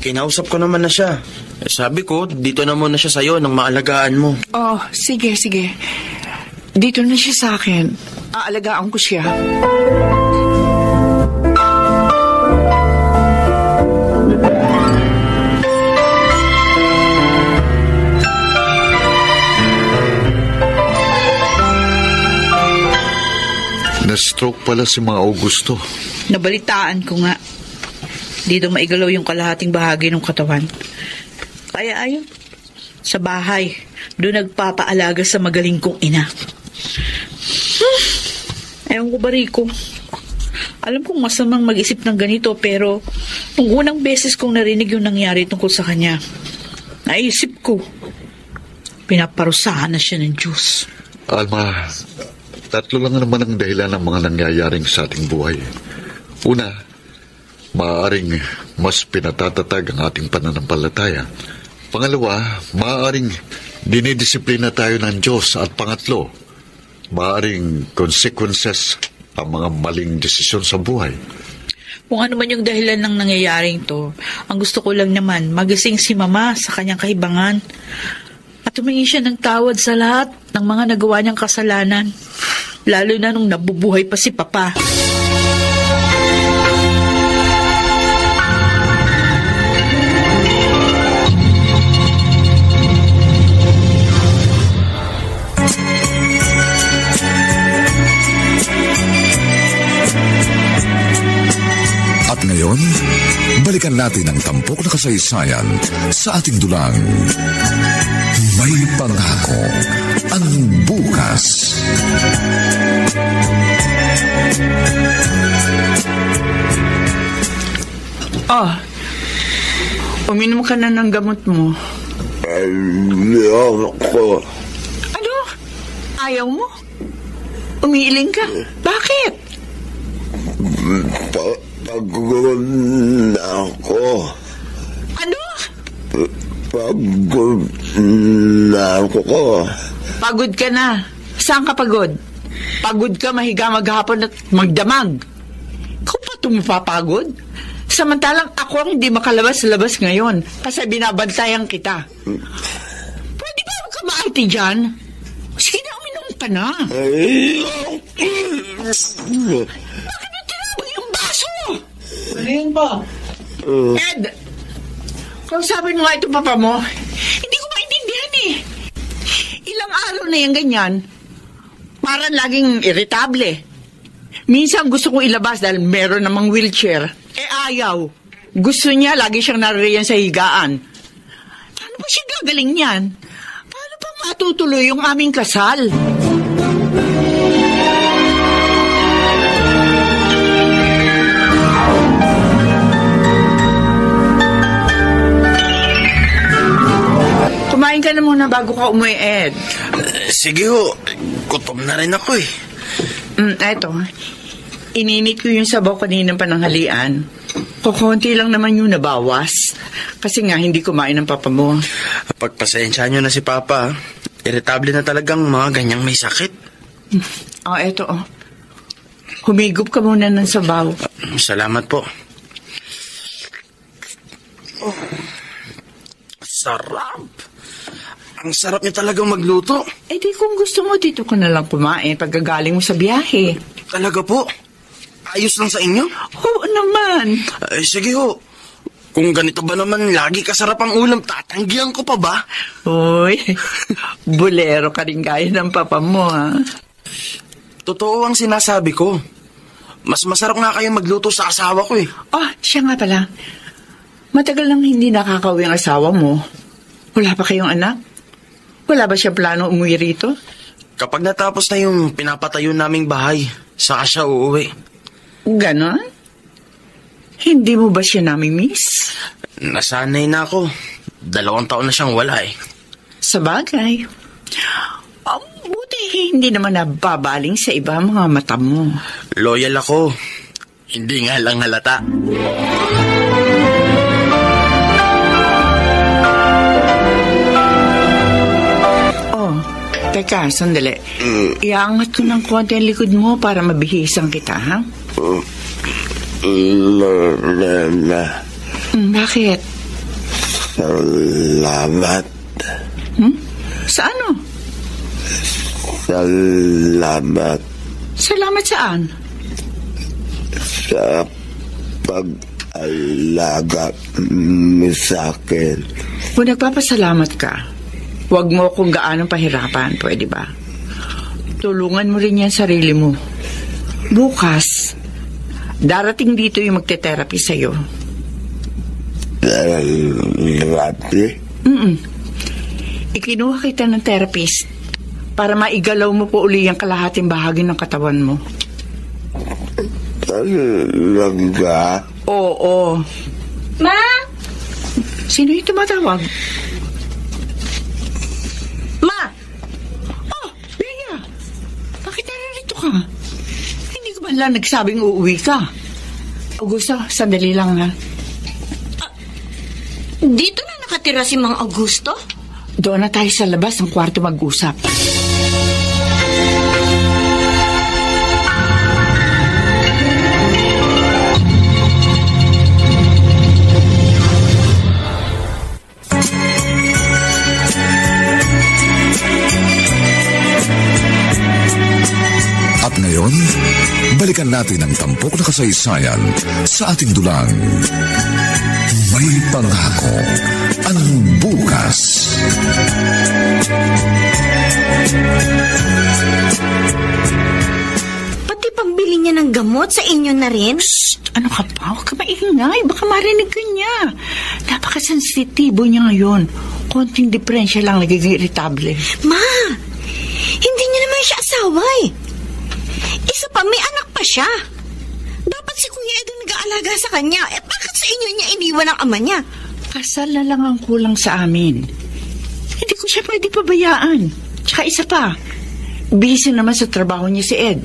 Kinausap ko naman na siya. Sabi ko, dito na muna siya sa'yo nang maalagaan mo. Oh, sige. Dito na siya sa akin. Aalagaan ko siya. Na-stroke pala si Mang Augusto. Nabalitaan ko nga. Dito maigalaw yung kalahating bahagi ng katawan. Kaya ayun, sa bahay, doon nagpapaalaga sa magaling kong ina. Ewan ko ba, Rico? Alam kong masamang mag-isip ng ganito, pero nung unang beses kong narinig yung nangyari tungkol sa kanya, naisip ko, pinaparusahan na siya ng Diyos. Alma, 3 lang naman ang dahilan ng mga nangyayaring sa ating buhay. Una, maaaring mas pinatatatag ang ating pananampalataya. Pangalawa, maaaring dinidisiplina tayo ng Diyos. At pangatlo, maaaring consequences ang mga maling desisyon sa buhay. Kung ano man yung dahilan ng nangyayaring to, ang gusto ko lang naman, magising si Mama sa kanyang kahibangan. At humingi siya ng tawad sa lahat ng mga nagawa niyang kasalanan. Lalo na nung nabubuhay pa si Papa. At ngayon, balikan natin ang tampok na kasaysayan sa ating dulang. May pangako ang bukas. Oh, uminom ka na ng gamot mo. Ayoko. Ano? Ayaw mo? Umiiling ka? Bakit? Pagod na ako. Ano? Pagod na ako. Pagod ka na. Saan ka pagod? Pagod ka mahiga maghapon at magdamag. Ikaw pa ito mapapagod? Samantalang ako ang hindi makalabas-labas ngayon kasi binabantayan kita. Pwede ba ka maarte dyan? Sige na, uminom ka na. Bakit mo tinabang yung baso? Ano yan ba? Ed, kung sabi mo nga ito papa mo, hindi ko maintindihan eh. Ilang araw na yan ganyan, parang laging irritable. Minsan gusto kong ilabas dahil meron namang wheelchair. Ayaw. Gusto niya lagi siyang naririyan sa higaan. Paano ba siya gagaling yan? Paano pa matutuloy yung aming kasal? Kumain ka na muna bago ka umuwi, Ed. Sige ho. Gutom na rin ako eh. Eto. Ininit ko yung sabaw kaninang pananghalian. Kukunti lang naman yung nabawas. Kasi nga hindi kumain ng papa mo. Pagpasensya nyo na si Papa. Irritable na talagang mga ganyang may sakit. Eto. Humigop ka muna ng sabaw. Salamat po. Sarap. Ang sarap niya talagang magluto. Di kung gusto mo, dito ko na lang kumain pagkagaling mo sa biyahe. Talaga po? Ayos lang sa inyo? Oo naman. Sige ho. Kung ganito ba naman lagi kasarap ang ulam, tatanggihan ko pa ba? Uy, bulero ka rin gaya ng papa mo, ha? Totoo ang sinasabi ko. Mas masarap nga kayo magluto sa asawa ko eh. Siya nga pala. Matagal nang hindi nakakauwi ang asawa mo. Wala pa kayong anak? Wala ba siya plano umuwi rito? Kapag natapos na yung pinapatayo naming bahay, saka siya uuwi. Ganon? Hindi mo ba siya nami-miss? Nasanay na ako. 2 taon na siyang wala eh. Sabagay. Buti hindi naman nababaling sa iba mga mata mo. Loyal ako. Hindi nga lang halata. Teka, sandali. Iangat ko ng konti ang likod mo para mabihisan kita, ha? Lorena. Bakit? Salamat. Sa ano? Salamat Salamat saan? sa pag-alaga mo sa akin. Kung nagpapasalamat ka, huwag mo kung gaano pahirapan, pwede ba? Tulungan mo rin yan sarili mo. Bukas, darating dito yung magte-therapy sa'yo. Therapy? Ikinuha kita ng therapist para maigalaw mo po uli ang kalahating bahagi ng katawan mo. Talaga? Oo. Ma? Sino yung tumatawag? Ma! Oh, Bea! Bakit narito ka? Hindi ko ba lang nagsabing uuwi ka? Augusto, sandali lang ha. Dito na nakatira si Mang Augusto? Doon na tayo sa labas ng kwarto mag-usap. At ngayon, balikan natin ang tampok na kasaysayan sa ating dulang. May pangako ang bukas. Pati pambili niya ng gamot sa inyo na rin? Ano ka pa? Huwag ka maingay. Baka marinig ka niya. Napakasensitibo niya ngayon. Konting diferensya lang nagiging irritable. Ma! Hindi niya naman siya asawa eh. Isa pa, may anak pa siya. Dapat si Kuya Ed ang nag-aalaga sa kanya. Bakit sa inyo niya iniwan ang ama niya? Kasal na lang ang kulang sa amin. Hindi ko siya pwede pabayaan. Tsaka isa pa, busy naman sa trabaho niya si Ed.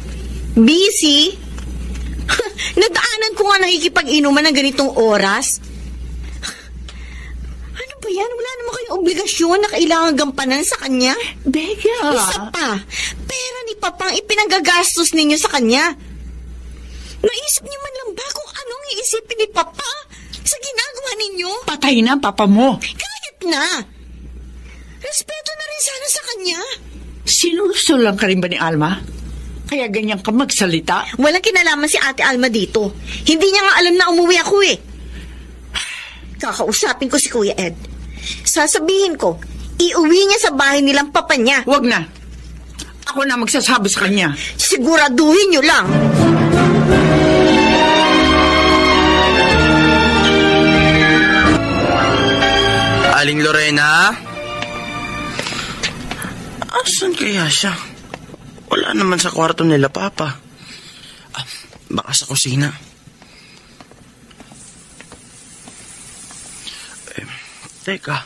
Busy? Nadaanan ko nga nakikipag-inuman ng ganitong oras. Ano ba yan? Wala naman kayong obligasyon na kailangan gampanan sa kanya. Bega! Isa pa, pera ni Papang ipinanggagastos ninyo sa kanya. Naisip niyo man lang ba kung anong iisipin ni Papa sa ginagawa ninyo? Patay na ang papa mo. Kahit na. Respeto na rin sana sa kanya. Sinuso lang ka rin ba ni Alma? Kaya ganyan ka magsalita? Walang kinalaman si Ate Alma dito. Hindi niya nga alam na umuwi ako eh. Kakausapin ko si Kuya Ed. Sasabihin ko, iuwi niya sa bahay nilang papa niya. Huwag na. Ako na magsasabi sa kanya. Siguraduhin niyo lang. Aling Lorena? Asan kaya siya? Wala naman sa kwarto nila, Papa. Baka sa kusina. Teka.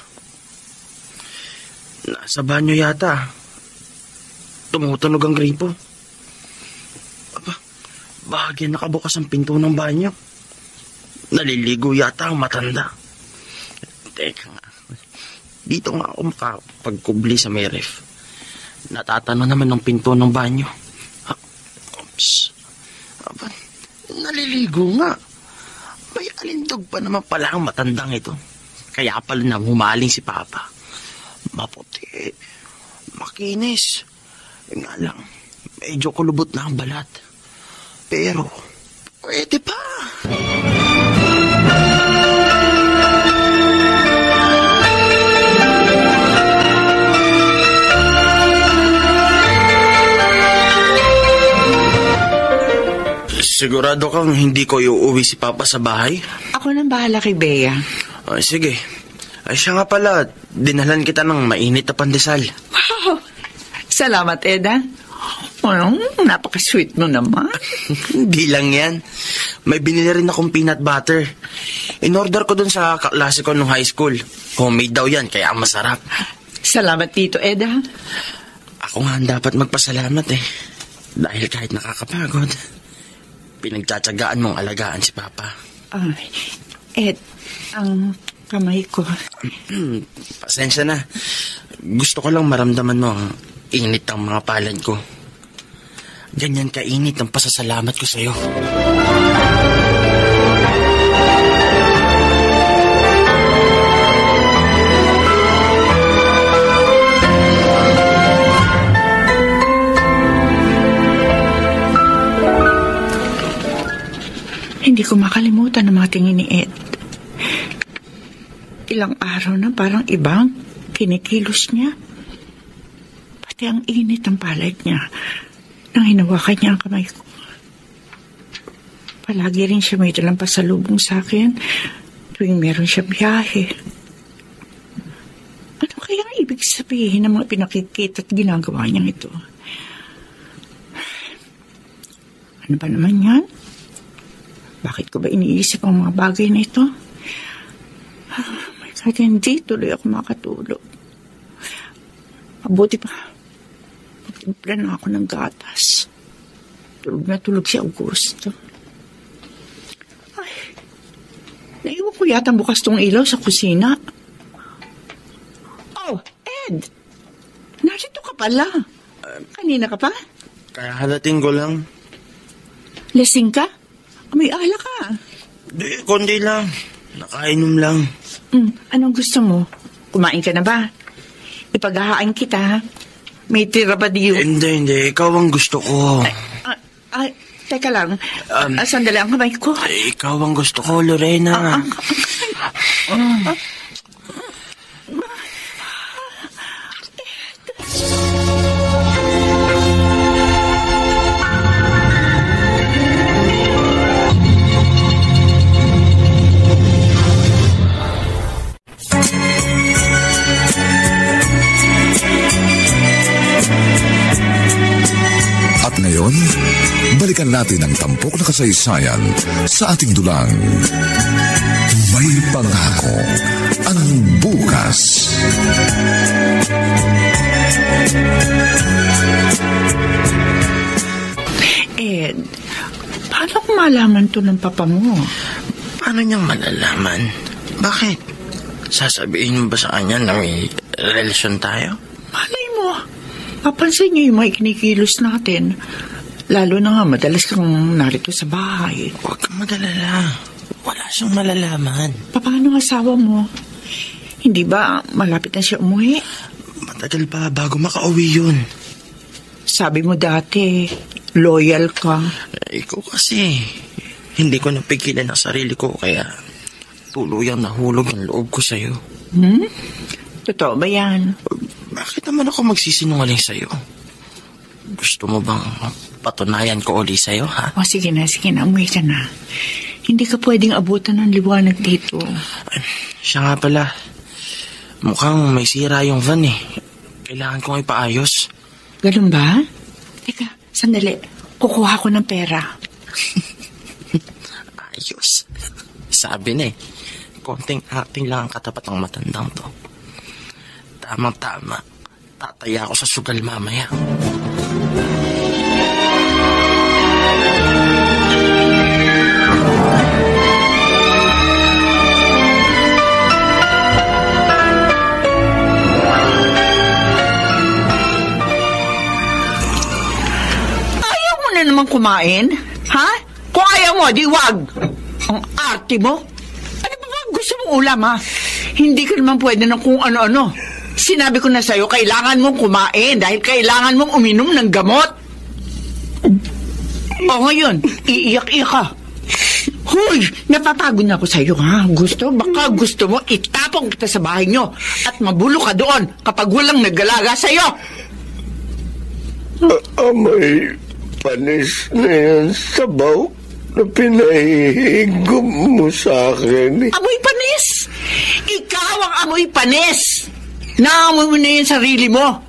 Nasa banyo yata. Tumutunog ang gripo. Bahagyan nakabukas ang pinto ng banyo. Naliligo yata ang matanda. Teka nga. Dito nga ako makapagkubli sa may ref. Natatano naman ng pinto ng banyo. Oops. Naliligo nga. May alindog pa naman pala ang matandang ito. Kaya pala nang humaling si Papa. Maputi. Makinis. Nga lang, medyo kulubot na ang balat. Pero, pwede pa. Sigurado kang hindi ko iuwi si Papa sa bahay? Ako nang bahala kay Bea. Sige. Ay, siya nga pala. Dinalhan kita ng mainit na pandesal. Wow! Salamat, Eda. Napaka-sweet mo naman. Hindi lang yan. May binili rin akong peanut butter. In-order ko dun sa kaklase ko nung high school. Homemade daw yan, kaya ang masarap. Salamat dito, Eda. Ako nga ang dapat magpasalamat eh. Dahil kahit nakakapagod, pinagtsatsagaan mong alagaan si Papa. Ed, ang kamay ko. Pasensya na. Gusto ko lang maramdaman mo ang init ng mga palad ko. Ganyan kainit ang pasasalamat ko sa'yo. parang ibang kinikilos niya. Pati ang init ng palad niya nang hinawakan niya ang kamay ko. Palagi rin siya may dalang pasalubong sa akin tuwing meron siya biyahe. Ano kaya ang ibig sabihin ng mga pinakikita at ginagawa niyang ito? Ano ba naman yan? Bakit ko ba iniisip ang mga bagay na ito? Kahit hindi tuloy ako makatulog. Mabuti pa. Magtimpla na ako ng gatas. Tulog na tulog si Augusto. Ay, naiwan ko yata bukas tong ilaw sa kusina. Oh, Ed! Narito ka pala. Kanina ka pa? Kaya halating ko lang. Lasing ka? May ala ka. Di, kundi lang. Nakainom lang. Anong gusto mo? Kumain ka na ba? Ipaghahain kita. May tira ba diyo? Hindi. Ikaw ang gusto ko. Teka lang. Sandali ang kamay ko. Ikaw ang gusto ko, Lorena. At ngayon, balikan natin ang tampok na kasaysayan sa ating dulang. May pangako ang bukas. Ed, paano kung malaman to ng papa mo? Paano niyang malalaman? Bakit? Sasabihin mo ba sa kanya na may relasyon tayo? Malay mo. Papansin niyo yung mga kinikilos natin. Lalo na nga, madalas kang narito sa bahay. Huwag kang magalala. Wala siyang malalaman. Paano ang asawa mo? Hindi ba malapit na siya umuwi? Matagal pa bago makauwi yun. Sabi mo dati, loyal ka. Ikaw kasi, hindi ko napigilan ang sarili ko, kaya tuluyang nahulog ang loob ko sa'yo. Totoo ba yan? Bakit naman ako magsisinungaling sa'yo? Gusto mo bang patunayan ko uli sa'yo, ha? O sige na, umuwi ka na. Hindi ka pwedeng abutan ng liwanag dito. Siya nga pala, mukhang may sira yung van eh. Kailangan kong ipaayos. Ganun ba? Teka, sandali. Kukuha ko ng pera. Ayos. Sabi na eh, konting acting lang ang katapat ng matandang to. Tamang-tama. Tataya ako sa sugal mamaya. Ayaw mo na naman kumain? Ha? Kung ayaw mo, di wag. Ang arte mo. Ano ba gusto mong ulam, ha? Hindi ka naman pwede ng kung ano-ano. Sinabi ko na sa'yo, kailangan mong kumain dahil kailangan mong uminom ng gamot. O ngayon, iiyak-iyak ka. Hoy, napapagod na ako sa'yo, ha? Baka gusto mo itapong kita sa bahay nyo at mabulo ka doon kapag walang naggalaga sa'yo. Amoy panis na yan sabaw na pinahihigom mo sa akin. Amoy panis? Ikaw ang amoy panis. Naamoy mo na yung sarili mo.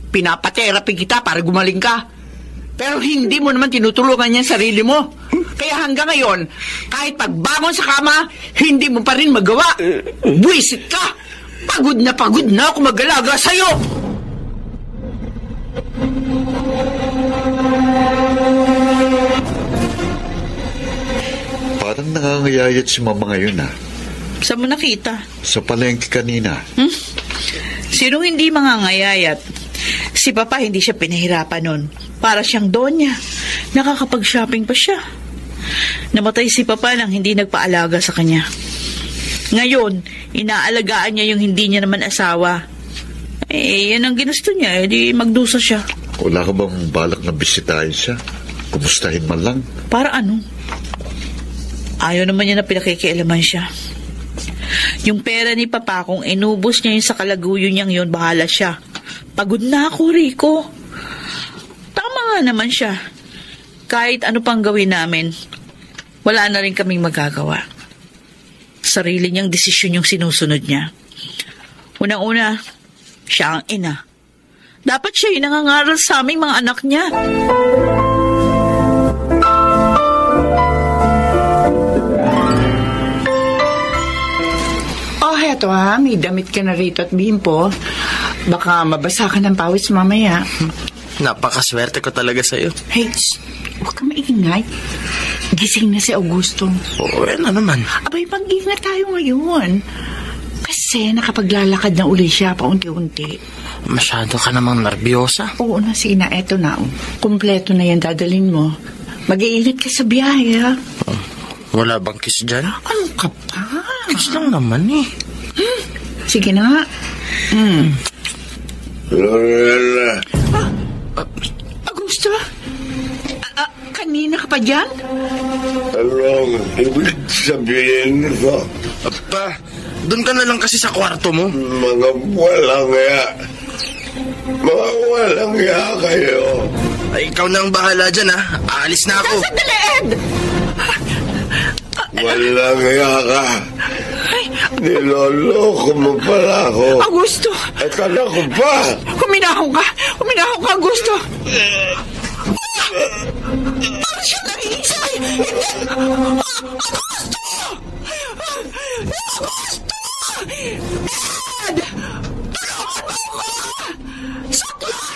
Pinapaterapi kita para gumaling ka. Pero hindi mo naman tinutulungan yung sarili mo. Kaya hanggang ngayon, kahit pagbangon sa kama, hindi mo pa rin magawa. Buwisit ka. Pagod na ako mag-alaga sa'yo. Parang nangangayayat si mama ngayon, ha? Saan mo nakita? Sa palengke kanina. Sinong hindi mangangayayat? Si Papa hindi siya pinahirapan nun. Para siyang donya. Nakakapag-shopping pa siya. Namatay si Papa nang hindi nagpaalaga sa kanya. Ngayon, inaalagaan niya yung hindi niya naman asawa. Yan ang ginusto niya. Di magdusa siya. Wala ka bang balak na bisitahin siya? Kumustahin man lang? Para ano? Ayaw naman niya na pinakikialaman siya. Yung pera ni Papa, kung inubos niya yung sa kalaguyo niyang yun, bahala siya. Pagod na ako, Rico. Tama nga naman siya. Kahit ano pang gawin namin, wala na rin kaming magagawa. Sarili niyang desisyon yung sinusunod niya. Unang-una, siya ang ina. Dapat siya yung nangangaral sa aming mga anak niya. Oh, heto ha. May damit ka na rito at bimpo. Baka mabasa ka ng pawis mamaya. Napakaswerte ko talaga sa'yo. Hey, huwag ka maingay. Gising na si Augusto. Oo, ano naman? Abay, mag-ingat tayo ngayon. Kasi nakapaglalakad na uli siya paunti-unti. Masyado ka namang nervyosa. Oo na, Sina. Eto na. Kumpleto na yan dadalhin mo. Mag-iingat ka sa biyahe, ha? Wala bang kiss dyan? Ano ka pa? Kiss lang naman eh. Sige na nga. Lorena. Augusto? Kanina ka pa dyan? Anong ibig sabihin nito? Pa, doon ka na lang kasi sa kwarto mo. Mga walang ya. Mga walang ya kayo. Ay, ikaw na ang bahala dyan, ha? Aalis na ako. Sandali, Ed! Walang ya ka. Niloloko mo pala ako. Augusto! Akala ko pa. Huminahon ka! Huminahon ka, Augusto! Ano siya nangisay? Augusto! Augusto! Ed! Tulungan mo ka! Sakla mo!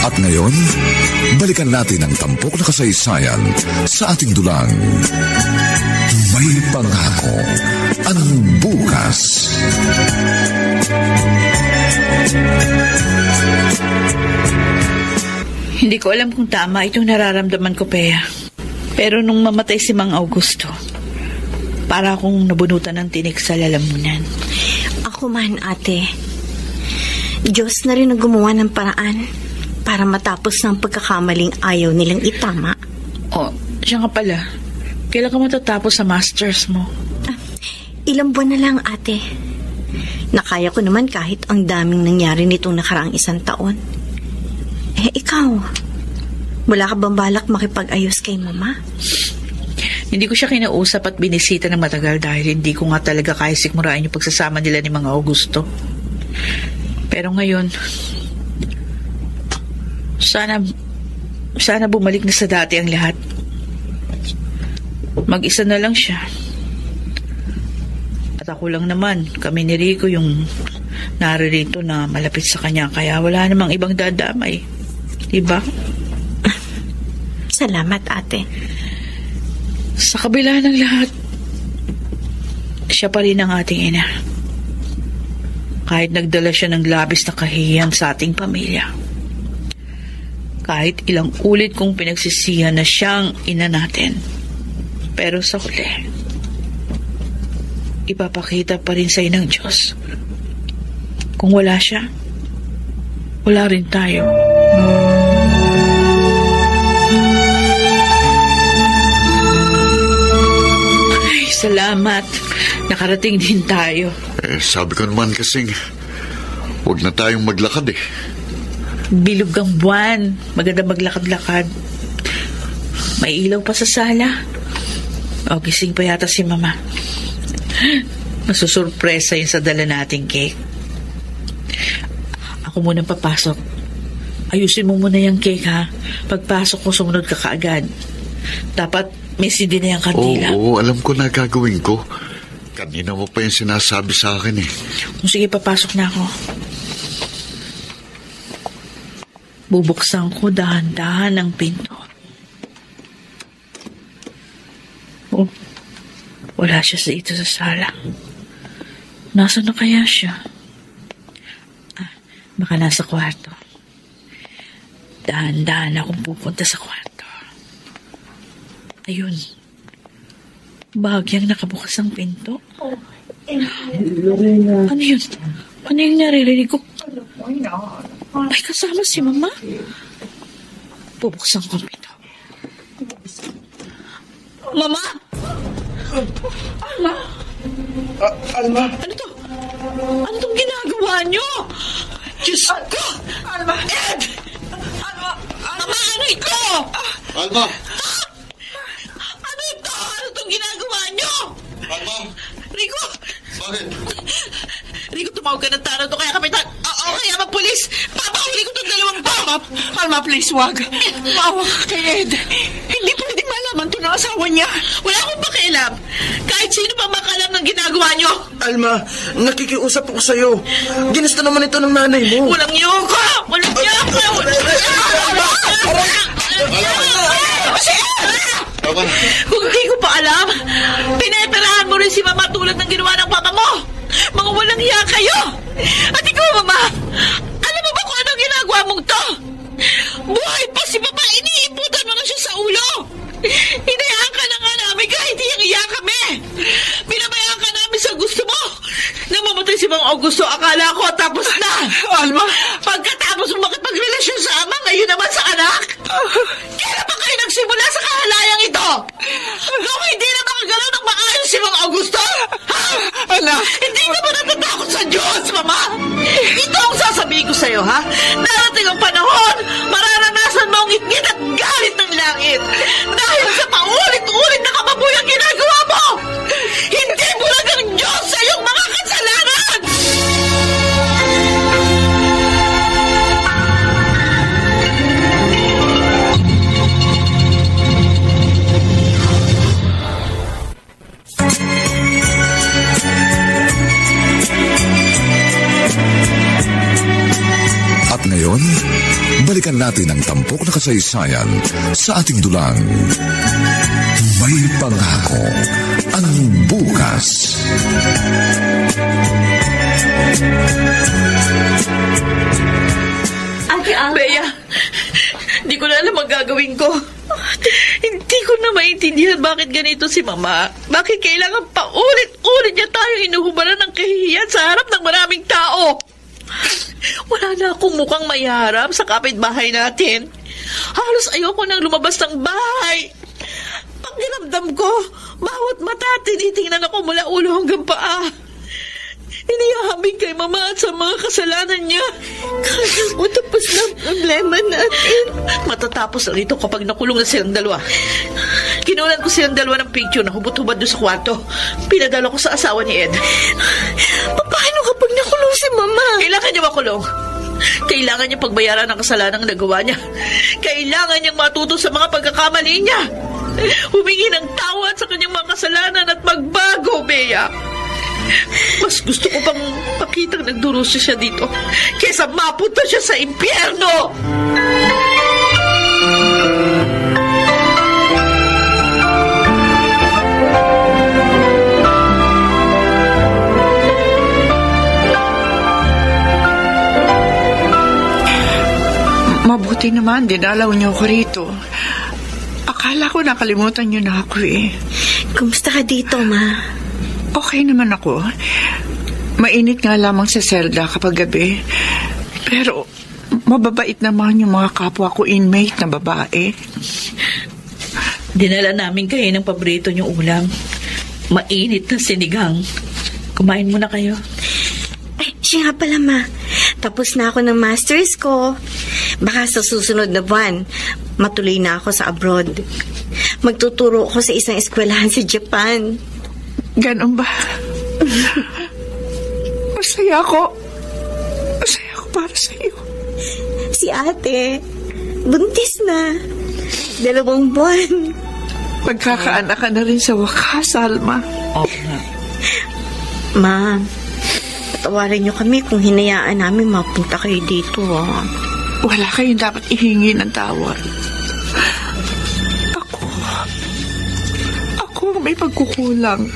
At ngayon, balikan natin ang tampok na kasaysayan sa ating dulang. May pangako ang bukas. Hindi ko alam kung tama itong nararamdaman ko, Pea. Pero nung mamatay si Mang Augusto, para akong nabunutan ng tinik sa lalamunan. Ako man, ate. Diyos na rin ang gumawa ng paraan para matapos ng pagkakamaling ayaw nilang itama. Oh, siya nga pala. Kailan ka matatapos sa masters mo? Ilang buwan na lang, ate. Nakaya ko naman kahit ang daming nangyari nitong nakaraang 1 taon. Ikaw, wala ka bang balak makipag-ayos kay Mama? Hindi ko siya kinausap at binisita ng matagal dahil hindi ko nga talaga kaya sikmurain yung pagsasama nila ni Mang Augusto. Pero ngayon, sana bumalik na sa dati ang lahat. Mag-isa na lang siya. At ako lang naman, kami ni Rico yung naririto na malapit sa kanya, kaya wala namang ibang dadamay. Diba? Salamat, ate. Sa kabila ng lahat, siya pa rin ang ating ina. Kahit nagdala siya ng labis na kahihiyan sa ating pamilya. Kahit ilang ulit kong pinagsisihan na siyang ina natin. Pero sa huli, ipapakita pa rin sa'yo ng Diyos. Kung wala siya, wala rin tayo. Ay, salamat. Nakarating din tayo. Sabi ko naman kasing, huwag na tayong maglakad eh. Bilog ang buwan. Maganda maglakad-lakad. May ilaw pa sa sala. O, gising pa yata si Mama. Masusurpresa yun sa dala nating cake. Ako muna papasok. Ayusin mo muna yung cake, ha? Pagpasok ko, sumunod ka kaagad. Dapat may sindi na yung kandila. Oo, alam ko na gagawin ko. Kanina mo pa yung sinasabi sa akin eh. Sige, papasok na ako. Bubuksan ko dahan-dahan ang pinto. Oh, wala siya dito sa sala. Nasaan na kaya siya? Baka nasa kwarto. Dahan-dahan akong pupunta sa kwarto. Ayun. Bahagyang nakabukas ang pinto. Ano yun? Ano yung naririnig ko? Ay, kasama si Mama. Bubuksan ko ang pinto. Mama! Alma? Alma? Ano to? Ano tong ginagawa niyo? Diyos ko! Alma? Ed! Alma? Mama, ano ito? Alma! Ano ito? Ano tong ginagawa niyo? Alma! Rico! Bakit? Rico, tumawag ka ng taro to kaya kapitan. O kaya mag-pulis. Papahuli ko itong dalawang to. Alma, please, wag. Maawa ka kay Ed. Hindi pwede malaman to ng asawa niya. Wala akong pakialam. Kahit sino pa makalam ng ginagawa niyo. Alma, nakikiusap ako sa'yo. Ginusto naman ito ng nanay mo. Walang yoko! Walang yoko! Kung hindi ko pa alam, pineperahan mo rin si Mama tulad ng ginawa ng papa mo. Mga walang hiya kayo. At ikaw, Mama, alam mo ba kung anong ginagawa mong to? Buhay pa si Papa, iniimputan mo na siya sa ulo. Hinayaan ka na nga namin kahit hiyang-hiya kami. Pinabayaan ka namin sa gusto mo. Nang mamatay si Mang Augusto, akala ko tapos na. Alma? Pagkatapos mo makipagrelasyon sa ama, ngayon naman sa anak. Kailan pa kayo nagsimula sa kahalayang ito? Kung hindi na makagalaw ng maayos si Mang Augusto? Ha? Anak! Hindi ka ba natatakot sa Diyos, Mama? Ito ang sasabihin ko sa'yo, ha? Darating ang panahon, mararanasan mo ang ngit-ngit at galit ng langit. Dahil sa paulit-ulit na kababuyang ginagawa mo, hindi bulag ang Diyos sa iyong mga kasalanan! At ngayon, balikan natin ang tampok na kasaysayan sa ating dulang. May pangako ang bukas. Ate Alma. Bea, hindi ko na alam ang gagawin ko. Hindi ko na maintindihan bakit ganito si Mama. Bakit kailangan paulit-ulit niya tayong inuhubaran ng kahihiyan sa harap ng maraming tao? Wala na akong mukhang mayaharap sa kapitbahay natin. Halos ayoko nang lumabas ng bahay. Pakiramdam ko, bawat mata tinitingnan ako mula ulo hanggang paa. Inihahabing kay Mama at sa mga kasalanan niya. Kaya mo tapos na ang problema natin. Matatapos lang ito kapag nakulong na silang dalawa. Kinunan ko silang dalawa ng picture na hubot-hubad doon sa kwarto. Pinadala ko sa asawa ni Ed. Paano kapag nakulong si Mama? Kailangan niya makulong. Kailangan niya pagbayaran ng kasalanan nagawa niya. Kailangan niyang matuto sa mga pagkakamali niya. Humingi ng tawad sa kanyang mga kasalanan at magbago, Bea. Mas gusto ko pang pakitang nagdurusa siya dito kaysa mapunta siya sa impyerno. Mabuti naman, dinalaw niyo ako rito. Akala ko nakalimutan niyo na ako eh. Kumusta ka dito, Ma? Okay naman ako. Mainit nga lamang sa selda kapag gabi. Pero mababait naman yung mga kapwa ko inmate na babae. Dinala namin kayo ng paborito niyong ulam. Mainit na sinigang. Kumain muna kayo. Ay, siya nga pala, Ma. Tapos na ako ng masters ko. Baka sa susunod na buwan, matuloy na ako sa abroad. Magtuturo ako sa isang eskwelahan sa Japan. Ganon ba? Masaya ako. Masaya ako para sa iyo. Si ate, buntis na. 2 buwan. Magkakaanak ka na rin sa wakas, Alma. Ma, patawarin niyo kami kung hinayaan namin mapunta kayo dito. Wala kayong dapat ihingi ng tawad. Ako may pagkukulang.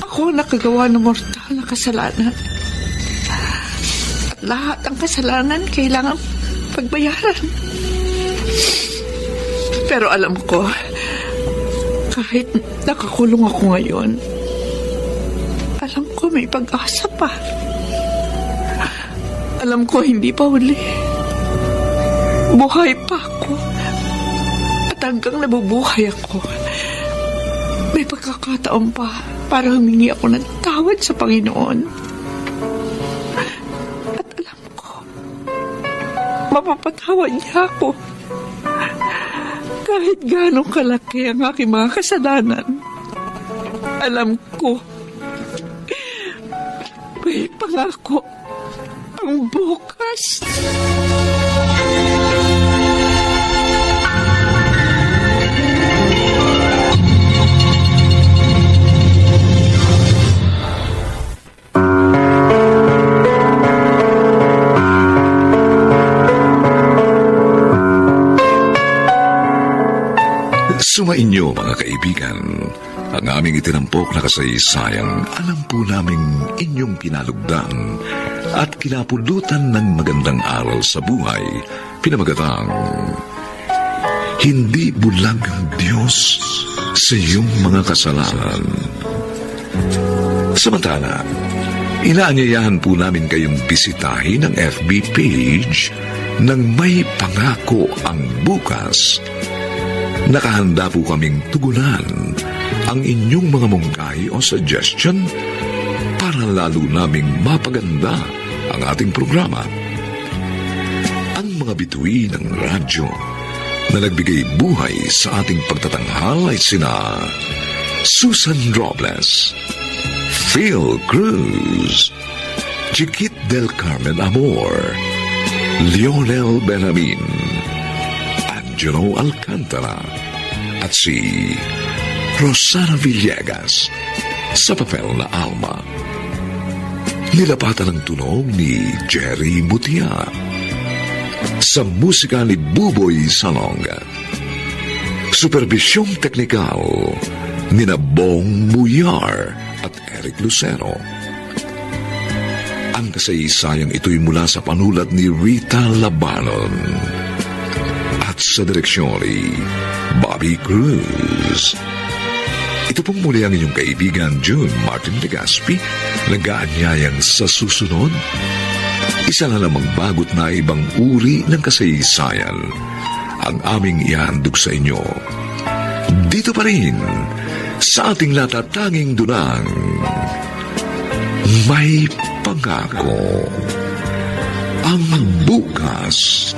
Ako nakagawa ng mortal na kasalanan. At lahat ng kasalanan kailangan pagbayaran. Pero alam ko, Kahit nakakulong ako ngayon, alam ko may pag-asa pa. Alam ko hindi pa huli. Buhay pa ako. At hanggang nabubuhay ako, may pagkakataon pa para humingi ako ng tawad sa Panginoon. At alam ko, mapapatawad niya ako. Kahit gano'ng kalaki ang aking mga kasalanan, alam ko, may pangako ang bukas. Sumainyo mga kaibigan, ang aming itinampok na kasaysayang alam po naming inyong kinalugdan at kinapulutan ng magandang aral sa buhay, pinamagatang hindi bulag ang Diyos sa iyong mga kasalanan. Samantala, inaanyayahan po namin kayong bisitahin ang FB page ng May Pangako ang Bukas. Nakahanda po kaming tugunan ang inyong mga mungkahi o suggestion para lalo naming mapaganda ang ating programa. Ang mga bituin ng radyo na nagbigay buhay sa ating pagtatanghal ay sina Susan Robles, Phil Cruz, Chiquit del Carmen Amor, Lionel Benjamin, Angelo Alcantara at si Rosana Villegas sa papel na Alma. Nilapatan ng tunog ni Jerry Mutia. Sa musika ni Buboy Salonga. Supervisyong teknikal ni Bong Muyar at Eric Lucero. Ang kasaysayang ito'y mula sa panulat ni Rita Labanon at sa direksyon ni Bobby Cruz. Ito pong muli ang inyong kaibigan June Martin Legaspi, nag-aanyayang sa susunod, isa na namang bagot na ibang uri ng kasaysayan ang aming ihandog sa inyo. Dito pa rin sa ating natatanging dunang May Pangako ang Bukas.